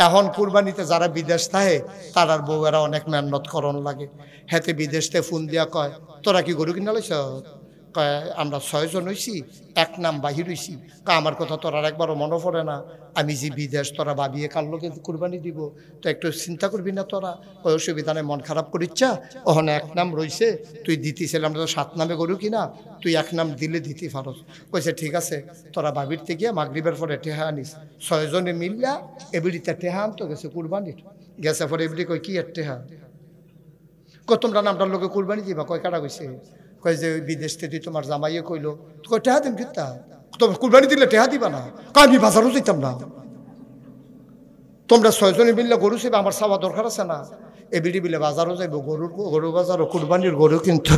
এখন কুরবানিতে যারা বিদেশ থাকে তারার বউয়েরা অনেক মেহনত করন লাগে। হেতে বিদেশতে ফোন দিয়া কয় তোরা কি গরু কিনা লইছ? কয় আমরা 6 জন হইছি, এক নাম বাহির হইছি। আমার কথা তোর আর একবারও মনে পড়ে না? আমি যে বিদেশ তোরা ভাবিয়ে কার লোকে কুরবানি দিব, তো একটু চিন্তা করবি না তোরা? ওই অসুবিধা নেই, মন খারাপ করিচ্ছা, ওখানে এক নাম রইছে, তুই দিতেছিলাম তো 7 নামে গরু কিনা, তুই এক নাম দিলে দিতে পারস। কইছে ঠিক আছে, তোরা ভাবির থেকে মাগরিবের পরে টেহা আনিস। 6 জনে মিললা এবিড়িতে টেহা আনতো গেছে কুরবানির। গেছে পরে এবিড়ি কয় কি এর টেহা? কয় তোমরা নামটার লোকে কুরবানি দিবা? কয় কাটা কইছে? কয় যে ওই বিদেশ থেকে তোমার জামাইয়ে কইলো। কয় টেহা দিম কিতা? তোমার কুরবানি দিলে টেহা দিবা না? কয় আমি বাজারও যেতাম না। তোমরা 6 জনে মিললে গরু সেবা, আমার চাওয়া দরকার আছে না? এবিডি বিলে বাজারও যাইব, গরু বাজারও কুরবানির গরু কিন্তু।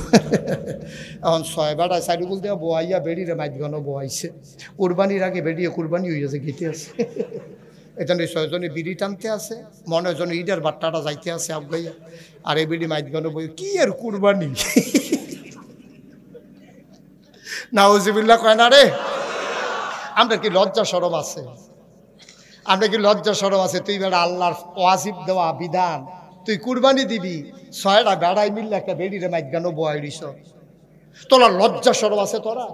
এখন 6 বেড়ায় সাইডুকুল দেওয়া বোয়াইয়া বেড়িরে মাইদগানো বোয়াইছে। কুরবানির আগে বেড়িয়ে কুরবানি হইয়াছে, গীতে আছে। এখানে 6 জনে বিড়ি টানতে আছে, মনে জন ঈদের বাট্টাটা যাইতে আছে আবগাইয়া। আর এই বিড়ি মাইদগানো বই কি এর কুরবানি? নাউজুবিল্লাহ কয় না রে। আমরা কি লজ্জা শরম আছে? আমরা কি লজ্জা শরম আছে? তুই বেড়া আল্লাহর ওয়াজিব দেওয়া বিধান, তুই কুরবানি দিবি, 6টা বেড়াই মিললে একটা বেড়িরে মাইদগানো বয় দিছ। তোরা লজ্জা শরম আছে তোরা?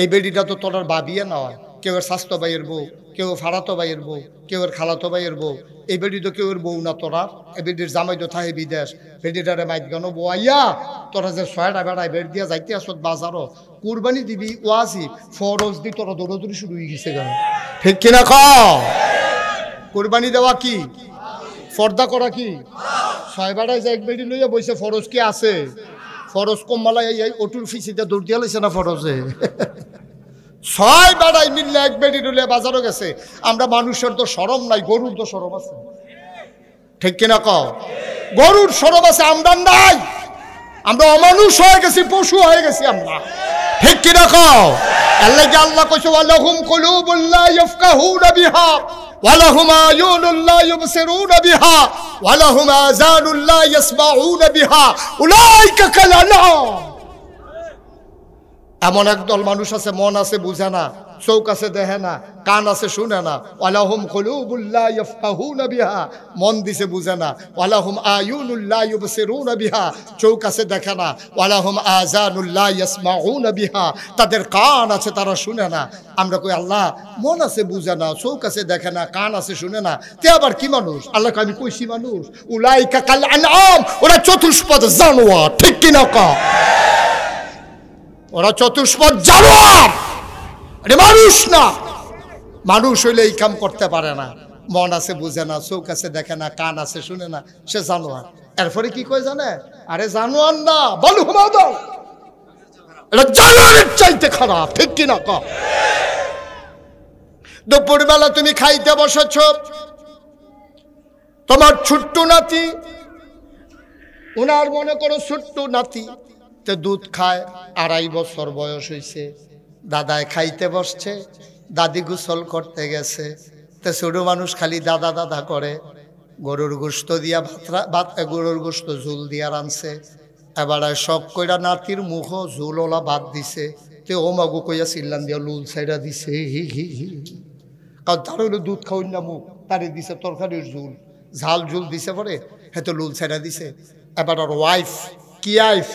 এই বেড়িটা তো তোরার ভাবিয়ে নয়, কেউ এর স্বাস্থ্য ভাইয়ের বউ, কেউ ফাড়াতো ভাইয়ের বউ, কেউ এর খালাতো ভাইয়ের বউ। এই বেড়ি তো কেউ এর বউ না তোরা। এই বেড়ির জামাই তো থাকে বিদেশ, বেড়িটারে মাইদগানো বইয়া তোরা যে 6টা বেড়ায় বেড় দিয়া যাইতে আসত বাজারও। কুরবানি দিবি ওয়াজিব, ফরজ দি তোরা দৌড়দৌড়ি শুরু হয়ে গেছে গা। ঠিক কিনা কও? কুরবানি দেওয়া কি? ফর্দা করা কি? 6 বেড়ায় যে এক বেড়ি লইয়া বইছে, ফরজ কি আছে? ফরজ কম মালাই এই অটুর ফিসিতে দৌড় দিয়া লাইছে না ফরজে? 6 বেড়াই মিললে এক বেড়ি রুলে বাজারও গেছে। আমরা মানুষের তো শরম নাই, গরুর তো শরম আছে। ঠিক কিনা কও? গরুর শরম আছে, আমরা নাই। আমরা অমানুষ হয়ে গেছি, পশু হয়ে গেছি আমরা। ঠিক কিনা কও? আল্লাহ কইছে ওয়ালাহুম কুলুবুল লা ইয়াফকাহুনা বিহা ওয়ালাহুম আয়ুনুল লা ইউবসিরুনা বিহা ওয়ালাহুম আযানুল লা ইয়াসমাউনা বিহা উলাইকা কাল আনআম। এমন একদল মানুষ আছে, মন আছে বুঝে না, চোখ আছে দেখে না, কান আছে শুনে না। ওয়ালাহুম কুলুবুল লা ইয়াফকাহুনা বিহা, মন দিছে বুঝে না। ওয়ালাহুম আয়ুনুল লা ইউবসিরুনা বিহা, চোখ আছে দেখে না। ওয়ালাহুম আযানুল লা ইয়াসমাউনা বিহা, তাদের কান আছে তারা শুনে না। আমরা কই আল্লাহ মন আছে বুঝে না, চোখ আছে দেখে না, কান আছে শুনে না, তে আবার কি মানুষ? আল্লাহ কই আমি কইছি মানুষ। উলাইকা কাল আনআম, ওরা চতুষ্পদ জানোয়ার। ঠিক কিনা কও? ওরা চতুষ্পদ জানোয়ার, মানুষ না। মানুষ হইলে এই কাম করতে পারে না। মন আছে বুঝে না, চোখ আছে দেখে না, কান আছে শুনে না, সে জানোয়ার। এরপরে কি কয় জানে? আরে জানোয়ার না, বলু হুমাদাও, এটা জানোয়ারের চাইতে খারাপ। ঠিক কিনা কও? দুপুরবেলা তুমি খাইতে বসেছ, তোমার ছোট্ট নাতি, উনার মনে করো ছোট্ট নাতি, দুধ খায়, 2.5 বছর বয়স হয়েছে। দাদায় খাইতে বসছে, দাদি গোসল করতে গেছে। তো ছোট মানুষ খালি দাদা দাদা করে। গরুর গোস্ত দিয়া ভাত, গরুর গোস্ত ঝুল দিয়া রানছে। এবার শখ কইরা নাতির মুখ ঝুলওলা ভাত দিছে। তে ও মাগু কইয়া চিল্লান দিয়া লুল ছাইরা দিছে। হি হি হি, কারণ তার হইলো দুধ খাওয়াই না মুখ, তারে দিছে তরকারির ঝুল, ঝাল ঝুল দিছে। পরে হেতো লুল ছাইরা দিছে। এবার ওর ওয়াইফ, কি আইফ,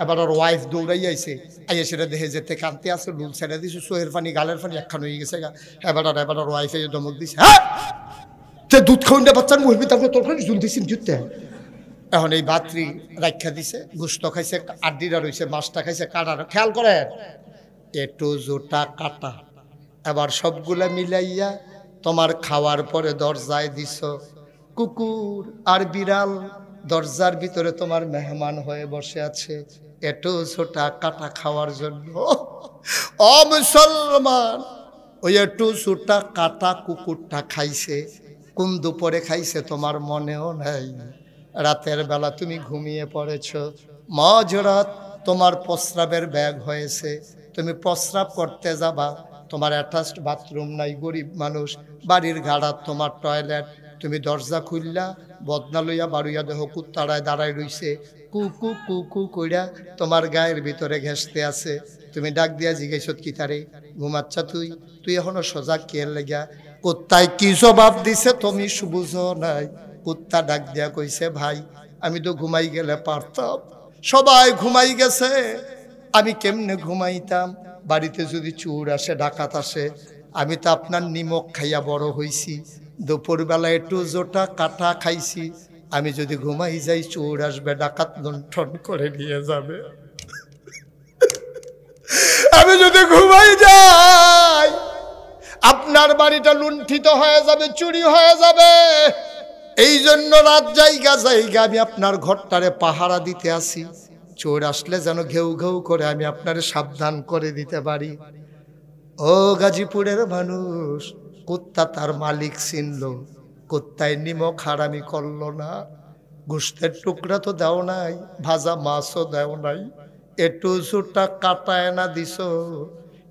এবার ওর ওয়াইফ দৌড়াই আইছে, আইয়া সেটা দেখে যেতে কানতে আছে, লুল ছেড়ে দিছে, চোহের পানি গালের পানি একখান হয়ে গেছে গা। এবার ওর ওয়াইফে ধমক দিছে, হ্যাঁ তে দুধ খাওয়ান না বাচ্চার মুরবি, তারপরে তরকারি ঝুল দিছেন জুতে। এখন এই বাত্রি রাখা দিছে, গোস্ত খাইছে, আড্ডিরা রয়েছে, মাছটা খাইছে, কাটার খেয়াল করে একটু জোটা কাটা। এবার সবগুলা মিলাইয়া তোমার খাওয়ার পরে দরজায় দিছ। কুকুর আর বিড়াল দরজার ভিতরে তোমার মেহমান হয়ে বসে আছে একটু ছোটা কাটা খাওয়ার জন্য। ও মুসলমান, ওই একটু ছোটা কাটা কুকুরটা খাইছে কোন দুপুরে খাইছে তোমার মনেও নাই। রাতের বেলা তুমি ঘুমিয়ে পড়েছ, মাঝরাত তোমার প্রস্রাবের ব্যাগ হয়েছে, তুমি প্রস্রাব করতে যাবা, তোমার অ্যাটাচড বাথরুম নাই, গরিব মানুষ, বাড়ির গাড়া তোমার টয়লেট, তুমি দরজা খুললা, বদনা লইয়া বাড়ুইয়া দেহ কুত্তাড়ায় দাঁড়ায় রইছে, কুকু কুকু কইরা তোমার গায়ের ভিতরে ঘেঁষতে আছে। তুমি ডাক দিয়া জিজ্ঞেস কি তারে ঘুমাচ্ছা তুই? তুই এখনো সজাগ কে লেগা? কুত্তায় কি জবাব দিছে তুমি বুঝো নাই। কুত্তা ডাক দিয়া কইছে, ভাই আমি তো ঘুমাই গেলে পারতাম, সবাই ঘুমাই গেছে, আমি কেমনে ঘুমাইতাম? বাড়িতে যদি চোর আসে, ডাকাত আসে, আমি তো আপনার নিমক খাইয়া বড় হইছি, দুপুরবেলা একটু জোটা কাটা খাইছি, আমি যদি ঘুমাই যাই চোর আসবে, ডাকাত লুণ্ঠন করে নিয়ে যাবে। আমি যদি ঘুমাই যাই আপনার বাড়িটা লুণ্ঠিত হয়ে যাবে, চুরি হয়ে যাবে। এই জন্য রাত জায়গা জায়গা আমি আপনার ঘরটারে পাহারা দিতে আসি, চোর আসলে যেন ঘেউ ঘেউ করে আমি আপনারে সাবধান করে দিতে পারি। ও গাজীপুরের মানুষ, কুত্তা তার মালিক চিনল, কুত্তায় নিমক হারামি করলো না, গোশতের টুকরা তো দাও নাই, ভাজা মাছও দাও নাই, একটু জোটা কাটায় না দিস,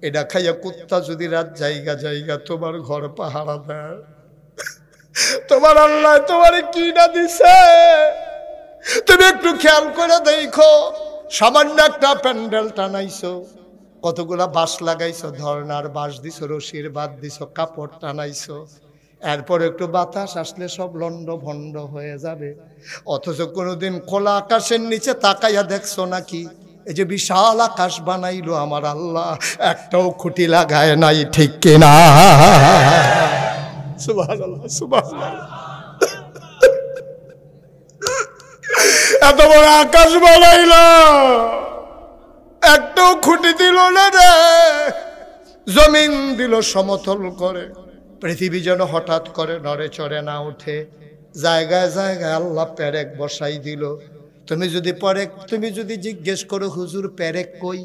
এটা খাইয়া কুত্তা যদি রাত জায়গা জায়গা তোমার ঘর পাহারা দেয়, তোমার আল্লাহ তোমার কি না দিছে তুমি একটু খেয়াল করে দেখো। সামান্য একটা প্যান্ডেল টানাইছো, কতগুলা বাঁশ লাগাইছো, ধর্নার বাঁশ দিছো, রশির বাদ দিছো, কাপড় টানাইছো, এরপর একটু বাতাস আসলে সব লন্ড ভন্ড হয়ে যাবে। অথচ কোনোদিন খোলা আকাশের নিচে তাকাইয়া দেখছো নাকি? এই যে বিশাল আকাশ বানাইলো আমার আল্লাহ, একটাও খুঁটি লাগায় নাই, ঠিক কিনা? সুবহানাল্লাহ, সুবহানাল্লাহ। এত বড় আকাশ বানাইলো, একটাও খুঁটি দিল না রে, জমিন দিল সমতল করে, পৃথিবী যেন হঠাৎ করে নড়ে চড়ে না উঠে, জায়গায় জায়গায় আল্লাহ পেরেক বসাই দিল। তুমি যদি জিজ্ঞেস করো হুজুর পেরেক কই,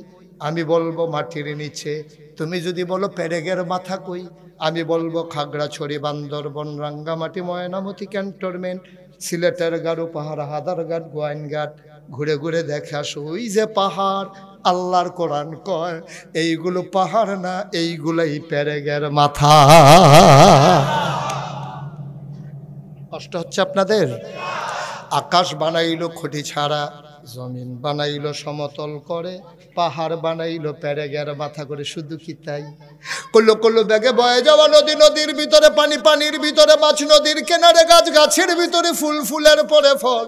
আমি বলবো মাটির নিচে। তুমি যদি বলো পেরেকের মাথা কই, আমি বলবো খাগড়াছড়ি, বান্দরবন, রাঙ্গামাটি, ময়নামতি ক্যান্টনমেন্ট, সিলেটের গারো পাহাড়, হাদারঘাট, গোয়াইনঘাট, ঘুরে ঘুরে দেখে আসো, ওই যে পাহাড়, আল্লাহর কোরআন কয় এইগুলো পাহাড় না, এইগুলাই পেরেকের মাথা। কষ্ট হচ্ছে আপনাদের? আকাশ বানাইলো খুঁটি ছাড়া, জমিন বানাইলো সমতল করে, পাহাড় বানাইলো পেরেকের মাথা করে। শুধু কি তাই? কল্লো কল্লো ব্যাগে বয়ে যাওয়া নদী, নদীর ভিতরে পানি, পানির ভিতরে মাছ, নদীর কিনারে গাছ, গাছের ভিতরে ফুল, ফুলের পরে ফল,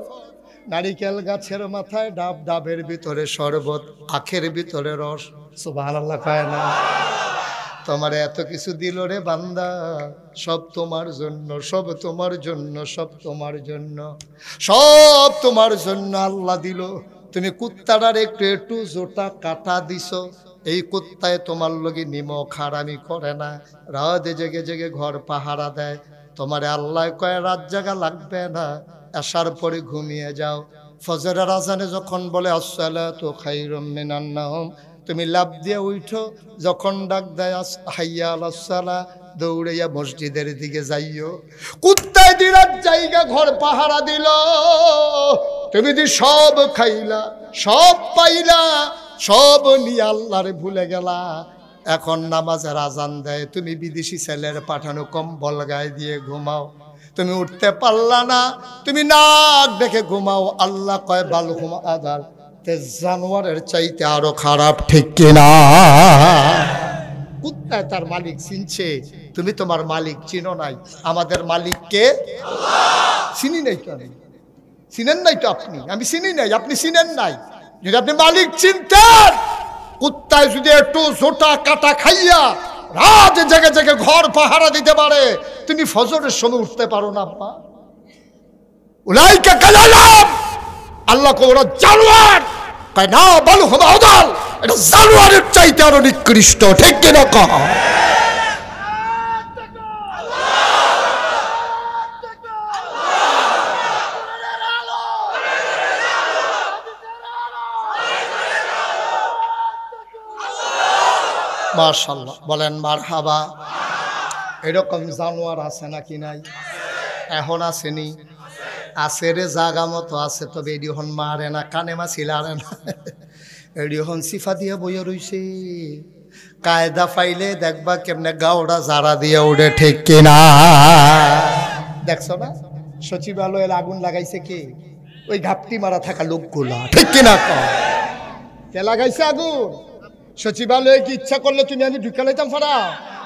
নারিকেল গাছের মাথায় ডাব, ডাবের ভিতরে শরবত, আখের ভিতরে রস। সুবহানাল্লাহ কয় না? তোমার এত কিছু দিল রে বান্দা, সব তোমার জন্য, সব তোমার জন্য, সব তোমার জন্য, সব তোমার জন্য আল্লাহ দিল। তুমি কুত্তাটার একটু একটু জোটা কাটা দিছো, এই কুত্তায় তোমার লগে নিমক হারামি করে না, রাতে জেগে জেগে ঘর পাহারা দেয়। তোমারে আল্লাহ কয় রাত জাগা লাগবে না, আসার পরে ঘুমিয়ে যাও। ফজরের আজানে যখন বলে আসসালাতু খায়রুম মিনান নাওম, তুমি লাফ দিয়ে উঠো, যখন ডাক দেয় হাইয়া আলাস সালাহ, দৌড়াইয়া মসজিদের দিকে যাইও। কুত্তায় দিরাত জায়গা ঘর পাহারা দিল, তুমি দি সব খাইলা, সব পাইলা, সব নিয়ে আল্লাহরে ভুলে গেলা। এখন নামাজের আজান দেয়, তুমি বিদেশি ছেলের পাঠানো কম্বল গায়ে দিয়ে ঘুমাও, তুমি উঠতে পারলা না, তুমি নাক দেখে ঘুমাও। আল্লাহ কয় বাল ঘুমা আদার জানোয়ারের চাইতে আরো খারাপ, ঠিক কিনা? কুত্তায় তার মালিক চিনছে, তুমি তোমার মালিক চিনো নাই। আমাদের মালিককে চিনি নাই তো, আমি চিনেন নাই তো, আমি চিনি নাই, আপনি চিনেন নাই। যদি আপনি মালিক চিনতেন, কুত্তায় যদি একটু জোটা কাটা খাইয়া রাত জেগে জেগে ঘর পাহারা দিতে পারে, তুমি ফজরের সময় উঠতে পারো না? আব্বা উলাইকা কালালাম, আল্লাহ কো ওরা জানোয়ার, কয় না বলো হুম আদাল, এটা জানোয়ারের চাইতে আরো নিকৃষ্ট, ঠিক কিনা কহ? মাশাআল্লাহ, বলেন মারহাবা। এরকম জানোয়ার আছে নাকি নাই? এখন আসেনি? আছে রে, জাগা মতো আছে, তবে এডি হন মারে না, কানে মাছি লারে না, এডি হন সিফা দিয়া বইয়া রইছে। কায়দা পাইলে দেখবা কেমনে গাওড়া জারা দিয়ে উঠে, ঠিক কিনা? দেখছো না সচিবালয়ের আগুন লাগাইছে কে? ওই ঘাপটি মারা থাকা লোকগুলা, ঠিক কিনা? কে লাগাইছে আগুন? সচিবালয়ে কি ইচ্ছা করলে তুমি আমি ঢুকে লাইতাম ফারা?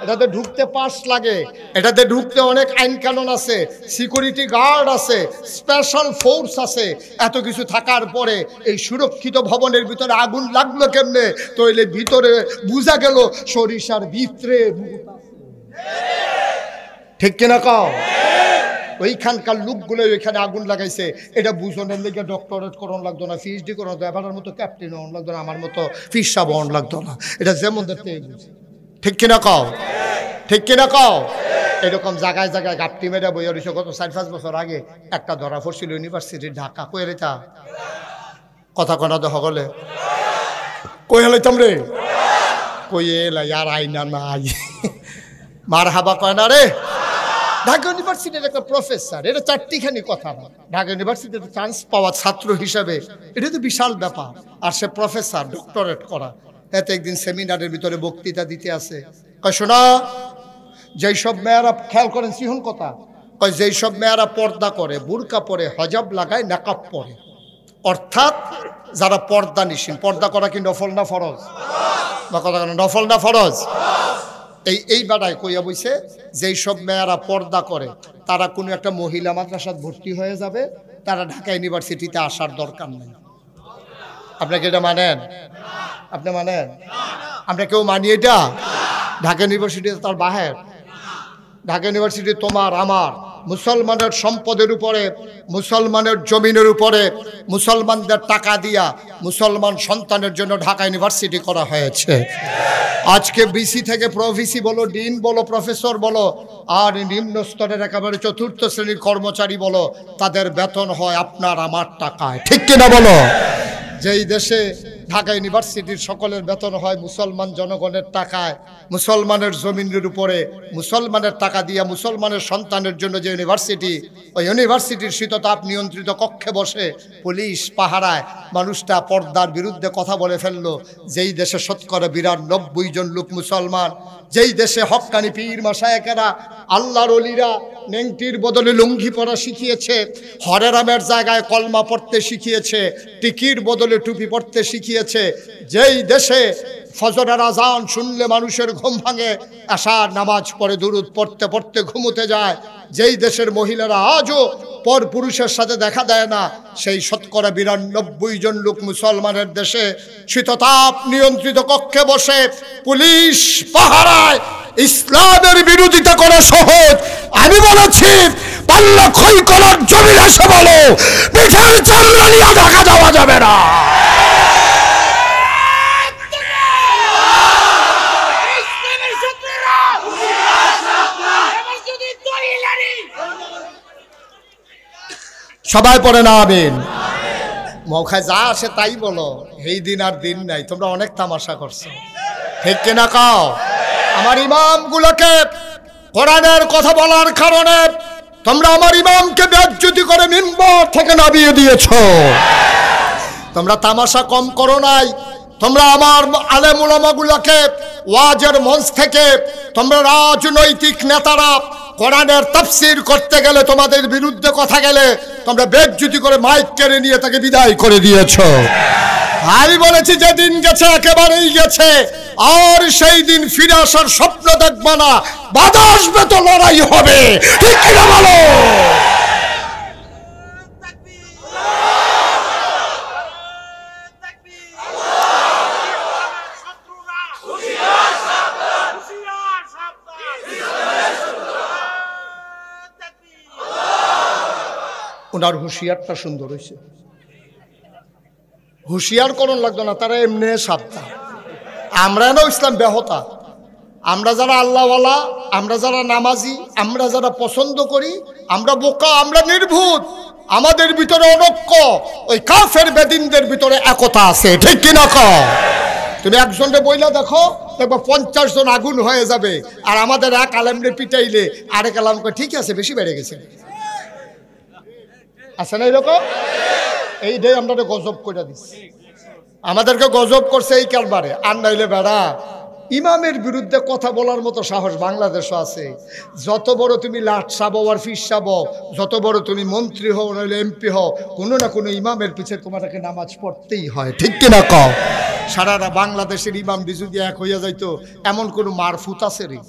এটাতে ঢুকতে পাস লাগে, এটাতে ঢুকতে অনেক আইন কানুন আছে, সিকিউরিটি গার্ড আছে, স্পেশাল ফোর্স আছে। এত কিছু থাকার পরে এই সুরক্ষিত ভবনের ভিতরে আগুন লাগলো কেমনে? তো এলে ভিতরে বুঝা গেল সরিষার ভিতরে ঠিক কিনা কও? ওইখানকার লোকগুলো ওইখানে আগুন লাগাইছে। এটা বুঝনের লেগে ডক্টরেট করন লাগতো না, পিএইচডি করন লাগতো, এবার মতো ক্যাপ্টেন হন লাগতো না, আমার মতো ফিসা বহন লাগতো না। এটা যেমন দেখতে বুঝি ঠিক কিনা কও? ঠিক কিনা কও? এরকম জায়গায় জায়গায় গাপটি মেরে বই রয়েছে। গত 4-5 বছর আগে একটা ধরা পড়ছিল ইউনিভার্সিটি ঢাকা। কই রেতা কথা কনা তো সকলে কই হেলাইতাম রে, কই এলাই আর আইনা নাই মার হাবা কয় না রে। ঢাকা ইউনিভার্সিটির একটা প্রফেসর, এটা চারটিখানি কথা না। ঢাকা ইউনিভার্সিটিতে চান্স পাওয়া ছাত্র হিসাবে এটা তো বিশাল ব্যাপার। আর সে প্রফেসর, ডক্টরেট করা। এতে একদিন সেমিনারের ভিতরে বক্তৃতা দিতে আছে। কয় শোনা, যেই সব মেয়েরা, খেয়াল করেন সিহন কথা, কয় যেই সব মেয়েরা পর্দা করে, বুরকা পরে, হজাব লাগায়, নাকাব পরে, অর্থাৎ যারা পর্দা নিশীন। পর্দা করা কি নফল না ফরজ? বা কথা কেন নফল না ফরজ? এই বাড়ায় কইয়া বইছে যেই সব মেয়েরা পর্দা করে তারা কোনো একটা মহিলা মাদ্রাসায় ভর্তি হয়ে যাবে, তারা ঢাকা ইউনিভার্সিটিতে আসার দরকার নেই। আপনাকে এটা মানেন? আপনি মানেন? আমরা কেউ মানি এটা? ঢাকা ইউনিভার্সিটি তার বাহের। ঢাকা ইউনিভার্সিটি তোমার আমার, মুসলমানের সম্পদের উপরে, মুসলমানের জমিনের উপরে, মুসলমানদের টাকা দিয়া মুসলমান সন্তানের জন্য ঢাকা ইউনিভার্সিটি করা হয়েছে। আজকে বিসি থেকে প্রভিসি বলো, ডিন বলো, প্রফেসর বলো, আর নিম্ন স্তরের একেবারে 4র্থ শ্রেণীর কর্মচারী বলো, তাদের বেতন হয় আপনার আমার টাকায়। ঠিক কিনা বলো? যেই দেশে ঢাকা ইউনিভার্সিটির সকলের বেতন হয় মুসলমান জনগণের টাকায়, মুসলমানের জমিনের উপরে, মুসলমানের টাকা দিয়া মুসলমানের সন্তানের জন্য যে ইউনিভার্সিটি, ওই ইউনিভার্সিটির শীততাপ নিয়ন্ত্রিত কক্ষে বসে পুলিশ পাহারায় মানুষটা পর্দার বিরুদ্ধে কথা বলে ফেললো। যেই দেশে 90% জন লোক মুসলমান, যেই দেশে হক্কানি পীর মাশায়েখেরা, আল্লাহর ওলিরা নেংটির বদলে লুঙ্গি পরা শিখিয়েছে, হরেরামের জায়গায় কলমা পড়তে শিখিয়েছে, টিকির বদলে টুপি পড়তে শিখিয়েছে, যেই দেশে ফজরের আজান শুনলে মানুষের ঘুম ভাঙে, আশার নামাজ পড়ে দুরুদ পড়তে পড়তে ঘুমোতে যায়, যেই দেশের মহিলারা আজও পর পুরুষের সাথে দেখা দেয় না, সেই 92% জন লোক মুসলমানের দেশে শীততাপ নিয়ন্ত্রিত কক্ষে বসে পুলিশ পাহারায়। ইসলামের বিরোধিতা করা সহজ, আমি বলেছি পাল্লা খই করার জমির এসে বলো পিঠের চামড়া নিয়ে ঢাকা যাওয়া যাবে না। সবাই পড়ে না আমিন। মৌখায় যা আসে তাই বলো, এই দিন আর দিন নাই। তোমরা অনেক তামাশা করছো, ঠিক কিনা কাও? আমার ইমামগুলোকে কোরআনের কথা বলার কারণে তোমরা আমার ইমামকে বেইজ্জতি করে মিম্বর থেকে নামিয়ে দিয়েছো। তোমরা তামাশা কম করো নাই। তোমরা আমার আলেম উলামাগুলোকে ওয়াজের মঞ্চ থেকে, তোমরা রাজনৈতিক নেতারা কোরআনের তাফসীর করতে গেলে, তোমাদের বিরুদ্ধে কথা গেলে, তোমরা বেইজ্জতি করে মাইক কেড়ে নিয়ে তাকে বিদায় করে দিয়েছো। আমি বলেছি যেদিন গেছে একেবারেই গেছে, আর সেই দিন ফিরে আসার স্বপ্ন দেখবা না। বাধা আসবে তো লড়াই হবে, ঠিক কিনা বলো? ওনার হুঁশিয়ারটা সুন্দর হয়েছে। হুঁশিয়ার করণ লাগতো না, তারা এমনি সাবধান। আমরা না ইসলাম ব্যাহতা, আমরা যারা আল্লাহওয়ালা, আমরা যারা নামাজি, আমরা যারা পছন্দ করি, আমরা বোকা, আমরা নির্ভুত, আমাদের ভিতরে অনক্য, ওই কাফের বেদিনদের ভিতরে একতা আছে, ঠিক কিনা কও? তুমি একজনকে বইলা দেখো, দেখবো 50 জন আগুন হয়ে যাবে। আর আমাদের এক আলেমরে পিটাইলে আরেক আলেম কয় ঠিক আছে, বেশি বেড়ে গেছে। আছে না এরকম? এই ডে আমরা গজব করে দিচ্ছি, আমাদেরকে গজব করছে এই কারবারে। আর নাইলে বেড়া ইমামের বিরুদ্ধে কথা বলার মতো সাহস বাংলাদেশও আছে। যত বড় তুমি লাট সাবো আর ফিস সাবো, যত বড় তুমি মন্ত্রী হও নইলে এমপি হও, কোনো না কোনো ইমামের পিছে তোমাকে নামাজ পড়তেই হয়, ঠিক কিনা কও? সারারা বাংলাদেশের ইমাম যদি এক হইয়া যাইতো, এমন কোনো মারফুত আছে রে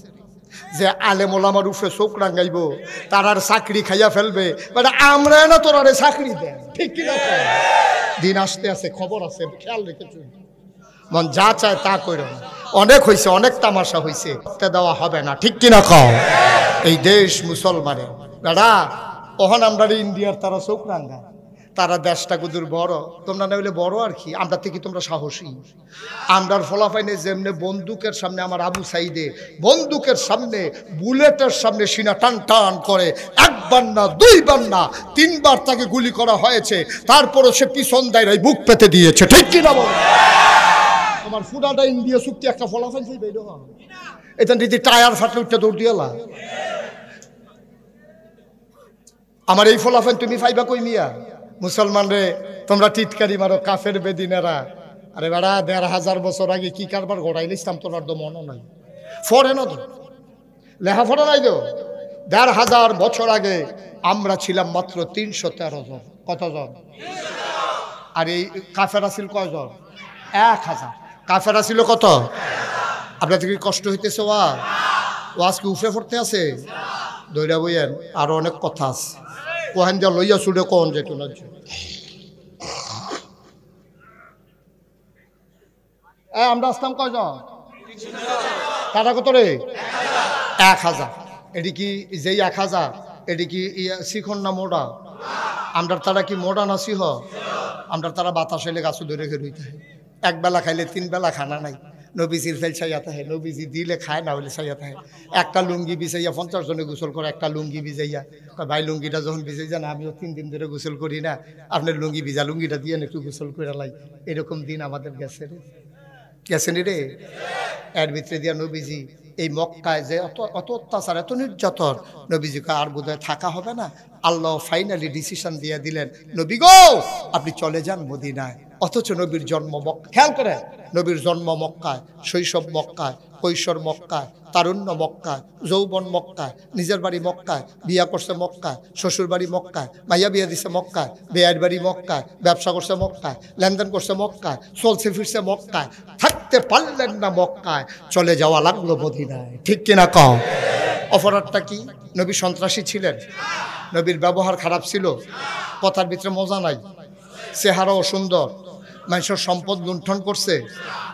যে আলেম ওলামার উপরে চোখ রাঙাইব, তারার চাকরি খাইয়া ফেলবে, মানে আমরা না তোরারে চাকরি দেন, ঠিক কিনা কও? দিন আসতে আছে, খবর আছে, খেয়াল রেখেছো। মন যা চায় তা কইরো না। অনেক হয়েছে, অনেক তামাশা হয়েছে, দেওয়া হবে না, ঠিক কিনা কও? এই দেশ মুসলমানের দাদা, ওখান আমরা ইন্ডিয়ার তারা চোখ রাঙ্গা, তারা দেশটা কুদুর বড়, তোমরা না হইলে বড় আর কি, আমরা থেকে তোমরা সাহসী। আমরার ফলাফাইনে যেমনে বন্দুকের সামনে আমার আবু সাইদে বন্দুকের সামনে বুলেটের সামনে সিনা টান টান করে, একবার না দুইবার না তিনবার তাকে গুলি করা হয়েছে, তারপরও সে পিছন দেয় নাই, বুক পেতে দিয়েছে, ঠিক কিনা বল? আমার ফুটাটা ইন্ডিয়া চুক্তি একটা ফলাফল এটা যদি টায়ার ফাটলে উঠতে দৌড় দিয়ালা, আমার এই ফলাফল তুমি ফাইবা কই মিয়া? মুসলমান রে তোমরা টিটকারি মারো কাফের বেদিনেরা, আরে বেড়া ১,৫০০ বছর আগে কি কারবার গড়াইলে ইসলাম তোমার তো মনে নাই, ফরে না তো লেখাপড়া নাই তো। ১,৫০০ বছর আগে আমরা ছিলাম মাত্র ৩১৩ জন। কতজন? আর এই কাফেরা ছিল কয়জন? ১,০০০। কাফেরা ছিল কত? আপনাদের কি কষ্ট হইতেছে? ওয়াজ কি উফরে পড়তে আছে? দইরা বইয়েন, আরো অনেক কথা আছে, কোহান যা লইয়া ছুটে কোন যেত না। আমরা আসতাম কয়জন? তারা কত রে? ১,০০০। এটি কি যেই ১,০০০ এটি কি শিখন না মোড়া? আমরা তারা কি মোড়া না সিহ? আমরা তারা বাতাস এলে গাছ ধরে রইতে হয়, একবেলা খাইলে 3 বেলা খানা নাই। নবীজির ফেল ছাইয়া থাকে, নবীজি দিলে খায়, না হলে ছাইয়া থাকে। একটা লুঙ্গি বিছাইয়া 50 জনে গোসল করে, একটা লুঙ্গি ভিজাইয়া, ভাই লুঙ্গিটা যখন ভিজাই যান, আমিও 3 দিন ধরে গোসল করি না, আপনার লুঙ্গি ভিজা লুঙ্গিটা দিয়ে একটু গোসল করে লাই। এরকম দিন আমাদের গেছে রে, গেছে নি রে। এর ভিতরে দিয়া নবীজি এই মক্কায় যে অত অত্যাচার, এত নির্যাতন, নবীজিকে আর বোধহয় থাকা হবে না। আল্লাহ ফাইনালি ডিসিশন দিয়ে দিলেন, নবী গো আপনি চলে যান মদিনায়। অথচ নবীর জন্ম মক্কা, খেয়াল করে, নবীর জন্ম মক্কায়, শৈশব মক্কায়, কৈশোর মক্কায়, তারুণ্য মক্কায়, যৌবন মক্কায়, নিজের বাড়ি মক্কায়, বিয়া করছে মক্কায়, শ্বশুর বাড়ি মক্কায়, মাইয়া বিয়া দিছে মক্কায়, বেয়ার বাড়ি মক্কায়, ব্যবসা করছে মক্কায়, লেনদেন করছে মক্কায়, চলছে ফিরছে মক্কায়, থাকতে পারলেন না মক্কায়, চলে যাওয়া লাগলো মদিনায়, ঠিক কিনা কও? অপরাধটা কি? নবী সন্ত্রাসী ছিলেন? নবীর ব্যবহার খারাপ ছিল? কথার ভিতরে মজা নাই? চেহারাও সুন্দর, মানুষের সম্পদ লুণ্ঠন করছে,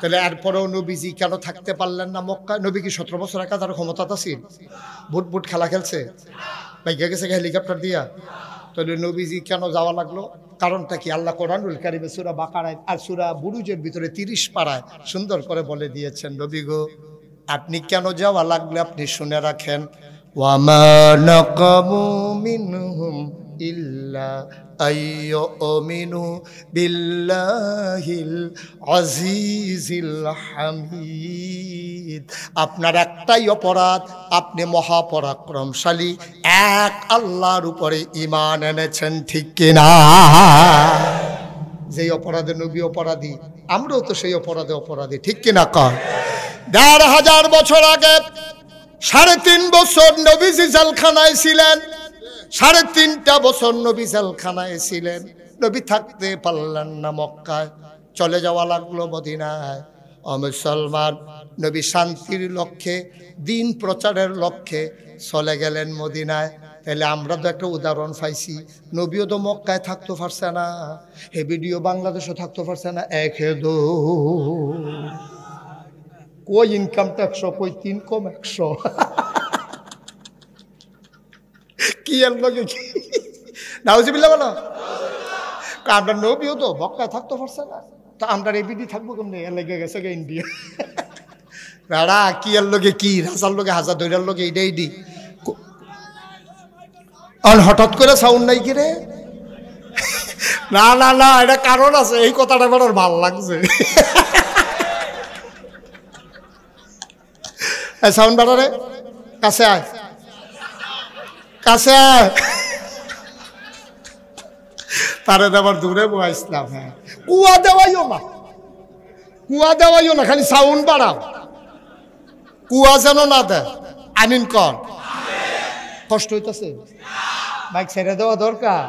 তাহলে এরপরেও নবীজি কেন থাকতে পারলেন না মক্কায়? নবী কি 17 বছর একা তার ক্ষমতা ছিল? বুট খেলা খেলছে, বাইকে গেছে হেলিকপ্টার দিয়া, তাহলে নবীজি কেন যাওয়া লাগলো? কারণটা কি? আল্লাহ কোরআনুল কারীমে সূরা বাকারায় আর সূরা বুরুজের ভিতরে 30 পারায় সুন্দর করে বলে দিয়েছেন, নবী গো আপনি কেন যাওয়া লাগলে আপনি শুনে রাখেন। ওয়ামা নাকামু মিনহুম ইল্লা আইয়ুমিনু বিল্লাহিল আজিজিল হামিদ। আপনার একটাই অপরাধ, আপনি মহাপরাক্রমশালী এক আল্লাহর উপরে ঈমান এনেছেন, ঠিক কিনা? যেই অপরাধে নবী অপরাধী, আমরাও তো সেই অপরাধে অপরাধী, ঠিক কিনা কয়? ১,৫০০ বছর আগে ৩.৫ বছর নবীজি জেলখানায় ছিলেন, ৩.৫ বছর নবী জেলখানায় ছিলেন, নবী থাকতে পারলেন না মক্কায়, চলে যাওয়া লাগলো মদিনায়। ও মুসলমান, নবী শান্তির লক্ষ্যে, দিন প্রচারের লক্ষ্যে চলে গেলেন মদিনায়। তাহলে আমরা তো একটা উদাহরণ পাইছি, নবীও তো মক্কায় থাকতে পারছে না, হে ভিডিও বাংলাদেশও থাকতে পারছে না। কই ইনকাম ট্যাক্স, কই 3 কম 100, কি এর লগে কি নাউজুবিল্লাহ বলো। আমরা নবীও তো মক্কায় থাকতে পারছে না, তো আমরা এবিডি থাকবো কেমনে? এর লেগে গেছে গে ইন্ডিয়া। বেড়া কি এর লগে কি, রাজার লগে হাজার দৈরার লগে এইডি হঠাৎ করে সাউন্ড নাই কিরে? না না না, এটা কারণ আছে, এই কথাটা আমার ভালো লাগছে। সাউন্ড বাড়ারে কাছে আয়, কাছে আয়, তারে দেবার দূরে বসলাম। হ্যাঁ, কুয়া দেওয়াইও না, কুয়া দেওয়াইও না, খালি সাউন্ড বাড়াও। কুয়া যেন না দেয়। আমিন কর। কষ্ট হইতেছে? বাইক ছেড়ে দেওয়া দরকার।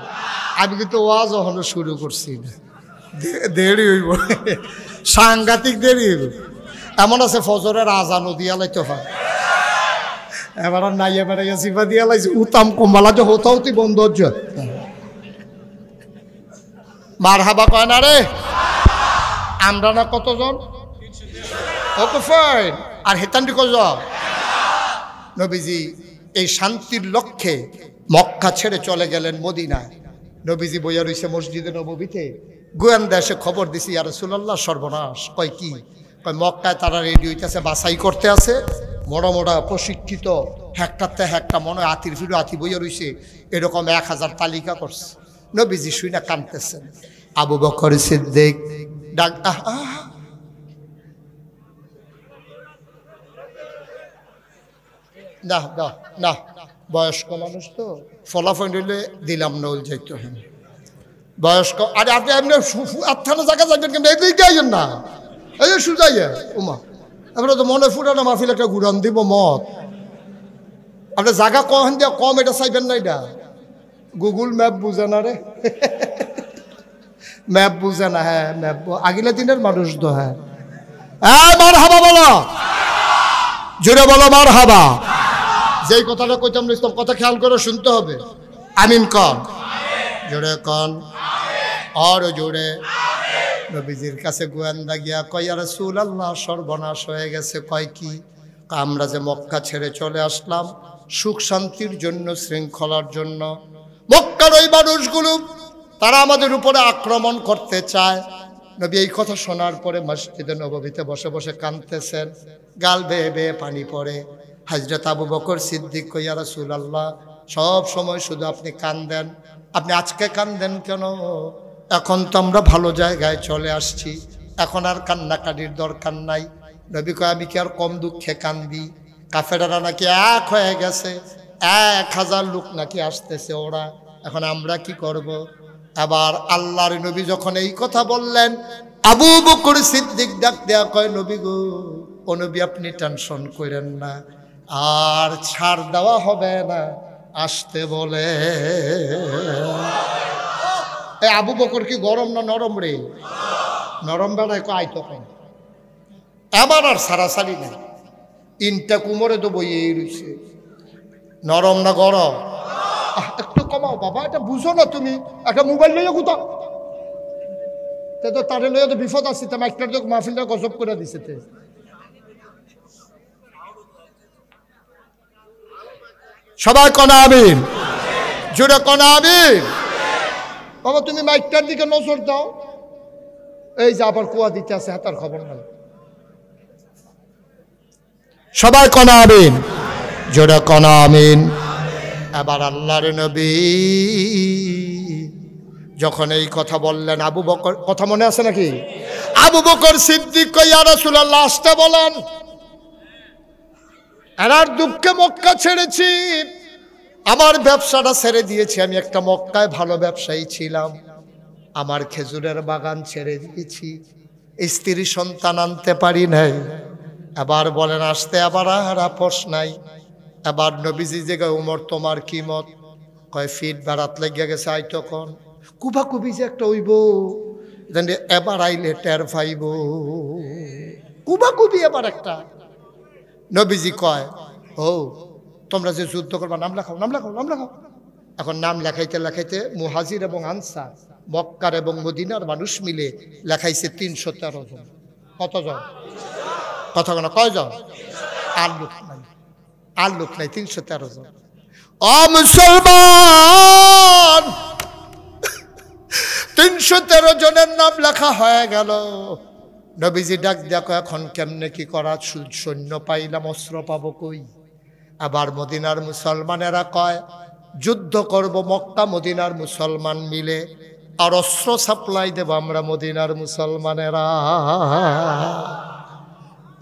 আমি কিন্তু ওয়াজ হলো শুরু করছি না, দেরি হইব, সাংঘাতিক দেরি হইব। এমন আছে ফজরের আজানও দিয়া লাইতে হয়, এবার আর নাই, এবার সিফা দিয়া লাইছে উতাম কমালা যে হতাহতি বন্ধ হচ্ছে। মার হাবা কয় না রে। আমরা না কতজন? Okay fine. আর হেতান্ডি কজন? নবীজি এই শান্তির লক্ষ্যে মক্কা ছেড়ে চলে গেলেন মদিনায়। নবীজি বইয়া রইছে মসজিদে নববীতে। গোয়েন্দা এসে খবর দিছি, ইয়া রাসূলুল্লাহ সর্বনাশ। কয় কি? কয় মক্কায় তারা রেডি হইতেছে, বাছাই করতে আছে, মোড়া মোড়া প্রশিক্ষিত, হেক্টারতে হেক্টা মনে হয় আতির ফিরু আতি বইয়া রইছে, এরকম 1000 তালিকা করছে। নবীজি শুইনা কাঁদতেছেন। আবু বকর সিদ্দিক ডাক, না না না, বয়স্ক মানুষ তো ফলাফল হইলে দিলাম নল যাইতো। হ্যাঁ বয়স্ক। আরে আপনি এমনি আটখানা জায়গা যাবেন কিন্তু এদিকে আইয়েন না, এই যে সুজাইয়া উমা এবারে তো মনে ফুটানো মাহফিল একটা ঘুরান দিব মত। আপনি জায়গা কম দিয়া কম, এটা চাইবেন না। এটা গুগল ম্যাপ বুঝে না রে, ম্যাপ বুঝে না। হ্যাঁ ম্যাপ আগিলা দিনের মানুষ তো। হ্যাঁ মার হাবা বলো, জোরে বলো মার হাবা। যেই কথাটা কইতাম ইসলাম কথা খেয়াল করে শুনতে হবে। আমিন কন, জোরে কন, আর জোরে। নবীজির কাছে গোয়েন্দা গিয়া কয়, ইয়া রাসূলুল্লাহ সর্বনাশ হয়ে গেছে। কয় কি? আমরা যে মক্কা ছেড়ে চলে আসলাম সুখ শান্তির জন্য, শৃঙ্খলার জন্য, মক্কার ওই মানুষগুলো তারা আমাদের উপরে আক্রমণ করতে চায়। নবী এই কথা শোনার পরে মসজিদে নববীতে বসে বসে কাঁদতেছেন, গাল বেয়ে বেয়ে পানি পড়ে। হযরত আবু বকর সিদ্দিক কয়, ইয়া রাসূলুল্লাহ সব সময় শুধু আপনি কাঁদেন, আপনি আজকে কাঁদেন কেন? এখন তো আমরা ভালো জায়গায় চলে আসছি, এখন আর কান্নাকাটির দরকার নাই। নবী কয়, আমি কি আর কম দুঃখে কান্দি? কাফেররা নাকি এক হয়ে গেছে, 1000 লোক নাকি আসতেছে ওরা, এখন আমরা কি করব? আবার আল্লাহর নবী যখন এই কথা বললেন, আবু বকর সিদ্দিক ডাক দেয়া কয়, নবী গো, ও নবী আপনি টেনশন করেন না, আর ছাড় দেওয়া হবে না, আসতে বলে। এই আবু বকর কি গরম না নরম রে? নরম বেড়ায় আয় তখন এবার আর সারাসারি নেই, ইনটা কুমোরে তো বইয়েই রয়েছে। নরম না গরম? একটু কমাও বাবা, এটা বুঝো না তুমি। একটা মোবাইল লইয়া কোথাও তো তারে লইয়া তো বিপদ আসছে। তো মাইকটার তো মাহফিলটা গজব করে দিছে। সবাই কনা আমিন, জোরে কনা আমিন। বাবা তুমি মাইকটার দিকে নজর দাও। এই যে আবার কুয়া দিতে আছে, হাতার খবর নাই। সবাই কনা আমিন, জোরে কনা আমিন। এবার আল্লাহর নবী যখন এই কথা বললেন, আবু বকর, কথা মনে আছে নাকি? আবু বকর সিদ্দিক কয়, ইয়া রাসূলুল্লাহ আসতে বলেন, এনার দুঃখে মক্কা ছেড়েছি, আমার ব্যবসাটা ছেড়ে দিয়েছি। আমি একটা মক্কায় ভালো ব্যবসায়ী ছিলাম, আমার খেজুরের বাগান ছেড়ে দিয়েছি, স্ত্রী সন্তান আনতে পারি নাই। এবার বলেন আসতে, আবার আর আপোষ নাই। এবার নবীজি যে উমর তোমার কি মত? কয় ফিট বাড়াত লাগিয়া গেছে। আই তখন কুবা কুবি যে একটা হইব, এবার আইলে টের পাইব কুবা কুবি। এবার একটা নবীজি কয়, ও তোমরা যে যুদ্ধ করবা নাম লেখাও, নাম লেখাও, নাম লেখাও। এখন নাম লেখাইতে লেখাইতে মুহাজির এবং আনসার, মক্কার এবং মদিনার মানুষ মিলে লেখাইছে 313 জন। কতজন? কথা কেন কয়জন? আর লোক নাই, আর লোক নাই, 313 জন। ও মুসলমান, 313 জনের নাম লেখা হয়ে গেল। নবীজি ডাক দেখো, এখন কেমনে কি করা? সৈন্য পাইলাম, অস্ত্র পাবো কই? আবার মদিনার মুসলমানেরা কয় যুদ্ধ করব মক্কা মদিনার মুসলমান মিলে, আর অস্ত্র সাপ্লাই দেব আমরা মদিনার মুসলমানেরা।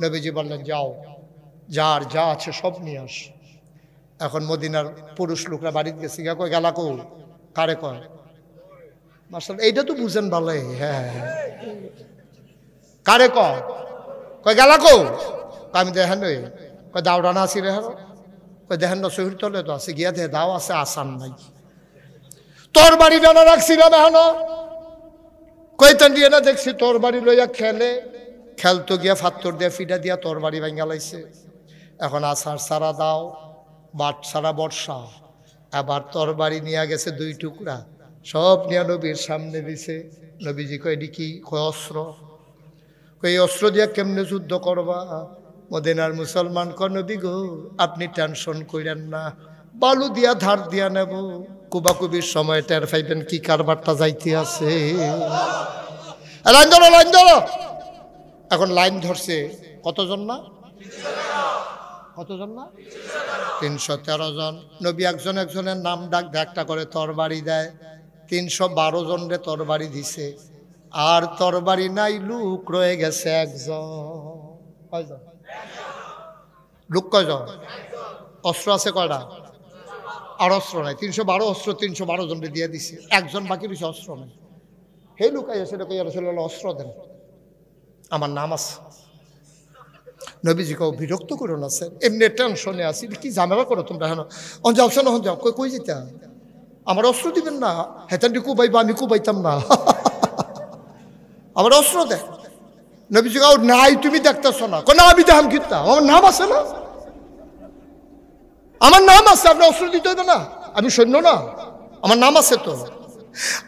নবীজি বললেন যাও, যার যা আছে সব নিয়ে আস। এখন মদিনার পুরুষ লোকরা বাড়িতে গেছে, কই গেলা কো? কারে কয়? মাসাল এইটা তো বুঝেন ভালো। হ্যাঁ কারে কয়? কয় গেলা কো? আমি দেখেন কয় দাওড়া না আসি রে হারো, কয় দেখেন না শহীদ তলে তো আছে, গিয়া দে দাও আছে, আসান নাই। তোর বাড়ি ডানা রাখছিলাম এখনো, কয়তান দিয়ে না দেখছি তোর বাড়ি লইয়া খেলতো গিয়া ফাত্তর দিয়া ফিটা দিয়া তোর বাড়ি ভাঙ্গা লাইছে। এখন আসার সারা দাও, বাট সারা বর্ষা, আবার তোর বাড়ি নিয়ে গেছে 2 টুকরা, সব নিয়ে নবীর সামনে দিছে। নবীজি কয় এডি কি? কয় অস্ত্র। কই অস্ত্র দিয়া কেমনে যুদ্ধ করবা? মদিনার মুসলমান কয় নবী গো আপনি টেনশন কইরেন না, বালু দিয়া ধার দিয়া নেব, কুবাকুবির সময় টের পাইবেন কি কারবারটা যাইতে আছে। লাইন ধরো, লাইন ধরো। এখন লাইন ধরছে কতজন না? কতজন না? 313 জন। নবী একজন একজনের নাম ডাক একটা করে তরবারি দেয়। 312 জনরে তরবারি দিছে। আর তরবারি নাই, লোক রয়ে গেছে একজন। কয়জন লোক? কয়জন? অস্ত্র আছে কয়টা? আর অস্ত্র নাই। 312 অস্ত্র 312 জনরে দিয়ে দিছে, একজন বাকি রয়েছে, অস্ত্র নাই। হে লুকাই আছে, অস্ত্র দেন, আমার নাম আছে। নবীজি কেউ বিরক্ত করো না স্যার, এমনি টেনশনে আছি, কি ঝামেলা করো তোমরা? হেন অন যাও শোনো, হন যাও। কই যেতে? আমার অস্ত্র দিবেন না? হেতানটি কুবাইবা, আমি কুবাইতাম না। আমার অস্ত্র দেয়। নবীজি কেউ নাই, তুমি দেখতেছ না? না আমি দেখাম কিতা, আমার নাম আছে না, আমার নাম আছে, আপনি অস্ত্র দিতে হবে না, আমি সৈন্য না, আমার নাম আছে তো।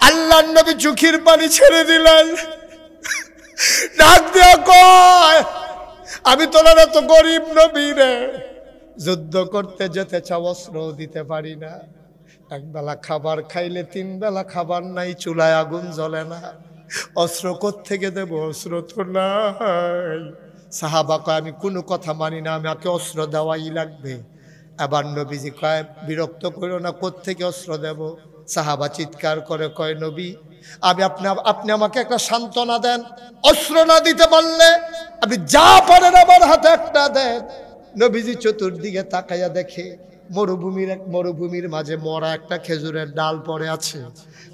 আল্লাহ নবী চোখের পানি ছেড়ে দিলেন, ডাক দিয়া কয় আমি তোলার এত গরিব নবী রে, যুদ্ধ করতে যেতে চাও, অস্ত্র দিতে পারি না। একবেলা খাবার খাইলে 3 বেলা খাবার নাই, চুলায় আগুন জ্বলে না, অস্ত্র কোত্থেকে দেব? অস্ত্র তো নাই। সাহাবা কয় আমি কোনো কথা মানি না, আমাকে অস্ত্র দেওয়াই লাগবে। আবার নবীজি কয় বিরক্ত করো না, কোত্থেকে অস্ত্র দেব? সাহাবা চিৎকার করে কয় নবী আপনি আমাকে একটা সান্ত্বনা দেন, অস্ত্র না দিতে পারলে আপনি যা পারেন আমার হাতে একটা দেন। নবীজি চতুর্দিকে তাকাইয়া দেখে মরুভূমির মাঝে মরা একটা খেজুরের ডাল পড়ে আছে।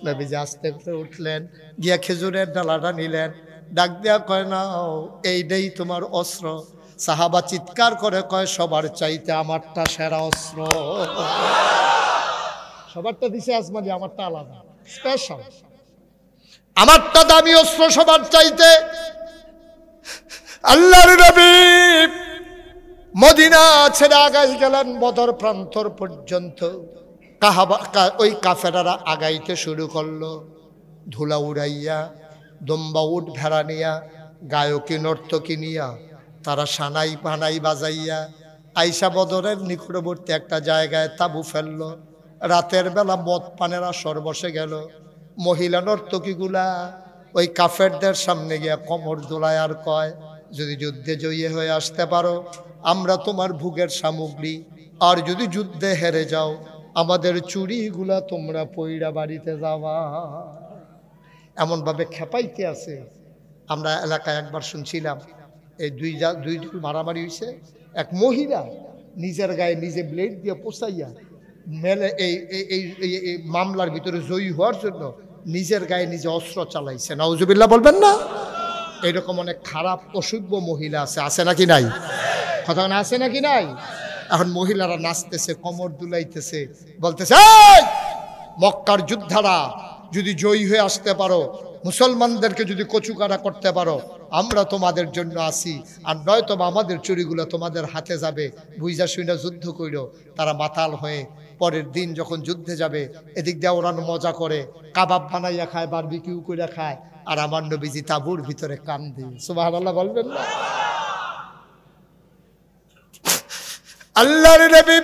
নবীজি আস্তে করে উঠলেন, গিয়া খেজুরের ডালাটা নিলেন, ডাক দেয়া কয় নাও, এইটাই তোমার অস্ত্র। সাহাবা চিৎকার করে কয় সবার চাইতে আমারটা সেরা অস্ত্র। সবারটা দিছে আসমানি, আমারটা আলাদা, স্পেশাল, আমারটা দামি অস্ত্র সবার চাইতে। আল্লাহর নবী মদিনা ছেড়ে আগাই গেলেন বদর প্রান্তর পর্যন্ত। ওই কাফেরারা আগাইতে শুরু করলো, ধুলা উড়াইয়া, দম্বা উট ভেড়া নিয়া, গায়কী নর্তকী নিয়া, তারা সানাই পানাই বাজাইয়া আইসা বদরের নিকটবর্তী একটা জায়গায় তাবু ফেললো। রাতের বেলা মদ পানের আসর বসে গেল। মহিলা নর্তকীগুলা ওই কাফেরদের সামনে গিয়া কোমর দোলায় আর কয় যদি যুদ্ধে জয়ী হয়ে আসতে পারো আমরা তোমার ভোগের সামগ্রী, আর যদি যুদ্ধে হেরে যাও আমাদের চুড়িগুলা তোমরা পইড়া বাড়িতে যাওয়া। এমনভাবে খেপাইতে আছে। আমরা এলাকায় একবার শুনছিলাম এই দুই মারামারি হয়েছে, এক মহিলা নিজের গায়ে নিজে ব্লেড দিয়ে পোষাইয়া মেলে এই মামলার ভিতরে জয়ী হওয়ার জন্য নিজের গায়ে নিজে অস্ত্র চালাইছে। নাউজুবিল্লাহ বলবেন না? এরকম অনেক খারাপ অসভ্য মহিলা আছে নাকি নাই? কথা না আছে নাকি নাই? এখন মহিলারা নাচতেছে, কোমর দুলাইতেছে, বলতেছে মক্কার যোদ্ধারা যদি জয়ী হয়ে আসতে পারো, মুসলমানদেরকে যদি কচুকারা করতে পারো আমরা তোমাদের জন্য আসি, আর নয়তো আমাদের চুরিগুলো তোমাদের হাতে যাবে। বুঝা শুইনা যুদ্ধ কইল। তারা মাতাল হয়ে পরের দিন যখন যুদ্ধে যাবে এদিক দিয়ে ওরানো মজা করে, কাবাব বানাইয়া খায়, বারবিকিউ করে খায়, আর আমার নবীজি তাঁবুর ভিতরে কান্দে। সুবহানাল্লাহ বলবেন না? আল্লাহর নবী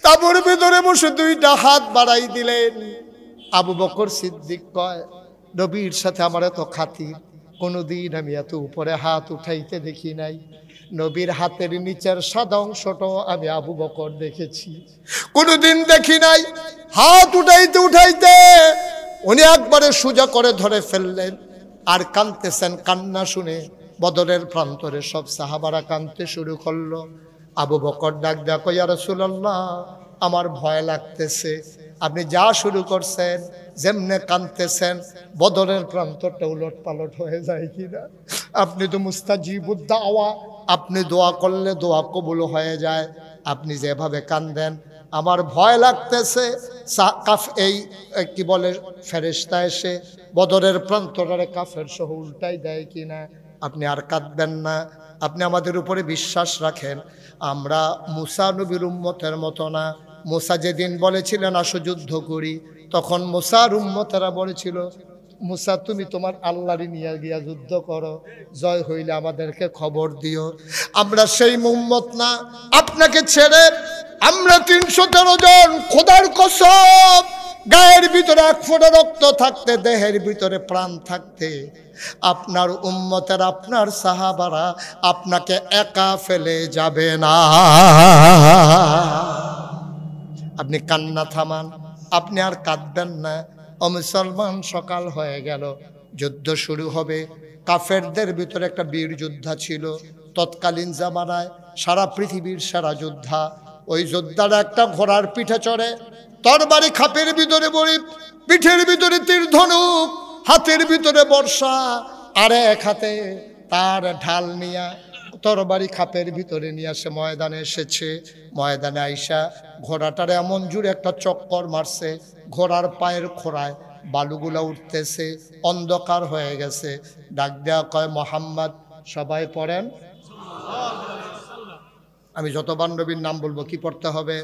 তাঁবুর ভিতরে বসে 2টা হাত বাড়াই দিলেন। আবু বকর সিদ্দিক কয় নবীর সাথে আমার এত খাতির, কোনোদিন আমি এত উপরে হাত উঠাইতে দেখি নাই। নবীর হাতের নিচের সাদা অংশটাও আমি আবু বকর দেখেছি, কোনোদিন দেখি নাই। হাত উঠাইতে উঠাইতে উনি একবারে সোজা করে ধরে ফেললেন আর কাঁদতেছেন। কান্না শুনে বদরের প্রান্তরে সব সাহাবারা কাঁদতে শুরু করলো। আবু বকর ডাক দেখো ইয়া রাসূলুল্লাহ আমার ভয় লাগতেছে, আপনি যা শুরু করছেন, যেমনে কাঁদতেছেন বদরের প্রান্তরটা উলট পালট হয়ে যায় কিনা। আপনি তো মুস্তাজিবুদ দাওয়া, আপনি দোয়া করলে দোয়া কবুল হয়ে যায়। আপনি যেভাবে কান্দেন আমার ভয় লাগতেছে এই কি বলে ফেরেশতা এসে বদরের প্রান্তরে কাফের সহ উল্টাই দেয় কিনা। আপনি আর কাঁদবেন না, আপনি আমাদের উপরে বিশ্বাস রাখেন। আমরা মুসা নবীর উম্মতের মতো না। মুসা যেদিন বলেছিলেন আসো যুদ্ধ করি, তখন মুসার উম্মতেরা বলেছিল মুসা তুমি তোমার আল্লাহরই নিয়ে গিয়া যুদ্ধ করো, জয় হইলে আমাদেরকে খবর দিও। আমরা সেই উম্মত না। আপনাকে ছেড়ে আমরা 313 জন, খোদার কসম, গায়ের ভিতরে এক ফোঁটা রক্ত থাকতে, দেহের ভিতরে প্রাণ থাকতে, আপনার উম্মতের আপনার সাহাবারা আপনাকে একা ফেলে যাবে না। আপনি কান্না থামান, আপনি আর কাঁদবেন না। ও মুসলমান, সকাল হয়ে গেল, যুদ্ধ শুরু হবে। কাফেরদের ভিতরে একটা বীর যোদ্ধা ছিল তৎকালীন জামানায়, সারা পৃথিবীর সেরা যোদ্ধা। ওই যোদ্ধারা একটা ঘোড়ার পিঠে চড়ে, তরবারি খাপের ভিতরে বড়ি, পিঠের ভিতরে তীর ধনুক, হাতের ভিতরে বর্ষা, আর এক হাতে তার ঢাল নিয়ে তরবারি খাপের ভিতরে নিয়ে আসে ময়দানে এসেছে। ময়দানে আইসা ঘোড়াটারে এমন জুড়ে একটা চক্কর মারছে, ঘোড়ার পায়ের খোড়ায় বালুগুলা উঠতেছে, অন্ধকার হয়ে গেছে। ডাক দেয়া কয় মোহাম্মদ। সবাই পড়েন। আমি যতবার নবীর নাম বলবো কি পড়তে হবে?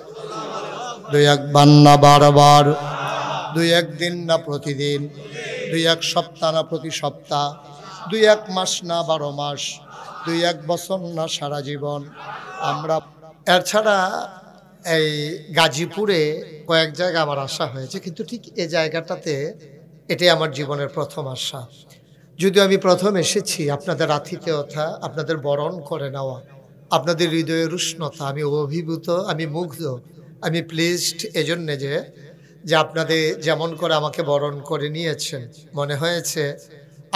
2-1 বার না বারবার, 2-1 দিন না প্রতিদিন, 2-1 সপ্তাহ না প্রতি সপ্তাহ, 2-1 মাস না 12 মাস, 2-1 বছর না সারা জীবন। আমরা এর ছাড়া এই গাজীপুরে কয়েক জায়গা আমার আসা হয়েছে, কিন্তু ঠিক এই জায়গাটাতে এটাই আমার জীবনের প্রথম আসা। যদিও আমি প্রথম এসেছি আপনাদের আতিথেয়তা, আপনাদের বরণ করে নেওয়া, আপনাদের হৃদয়ের উষ্ণতা, আমি অভিভূত, আমি মুগ্ধ, আমি প্লিজড এজন্যে যে আপনাদের যেমন করে আমাকে বরণ করে নিয়েছেন। মনে হয়েছে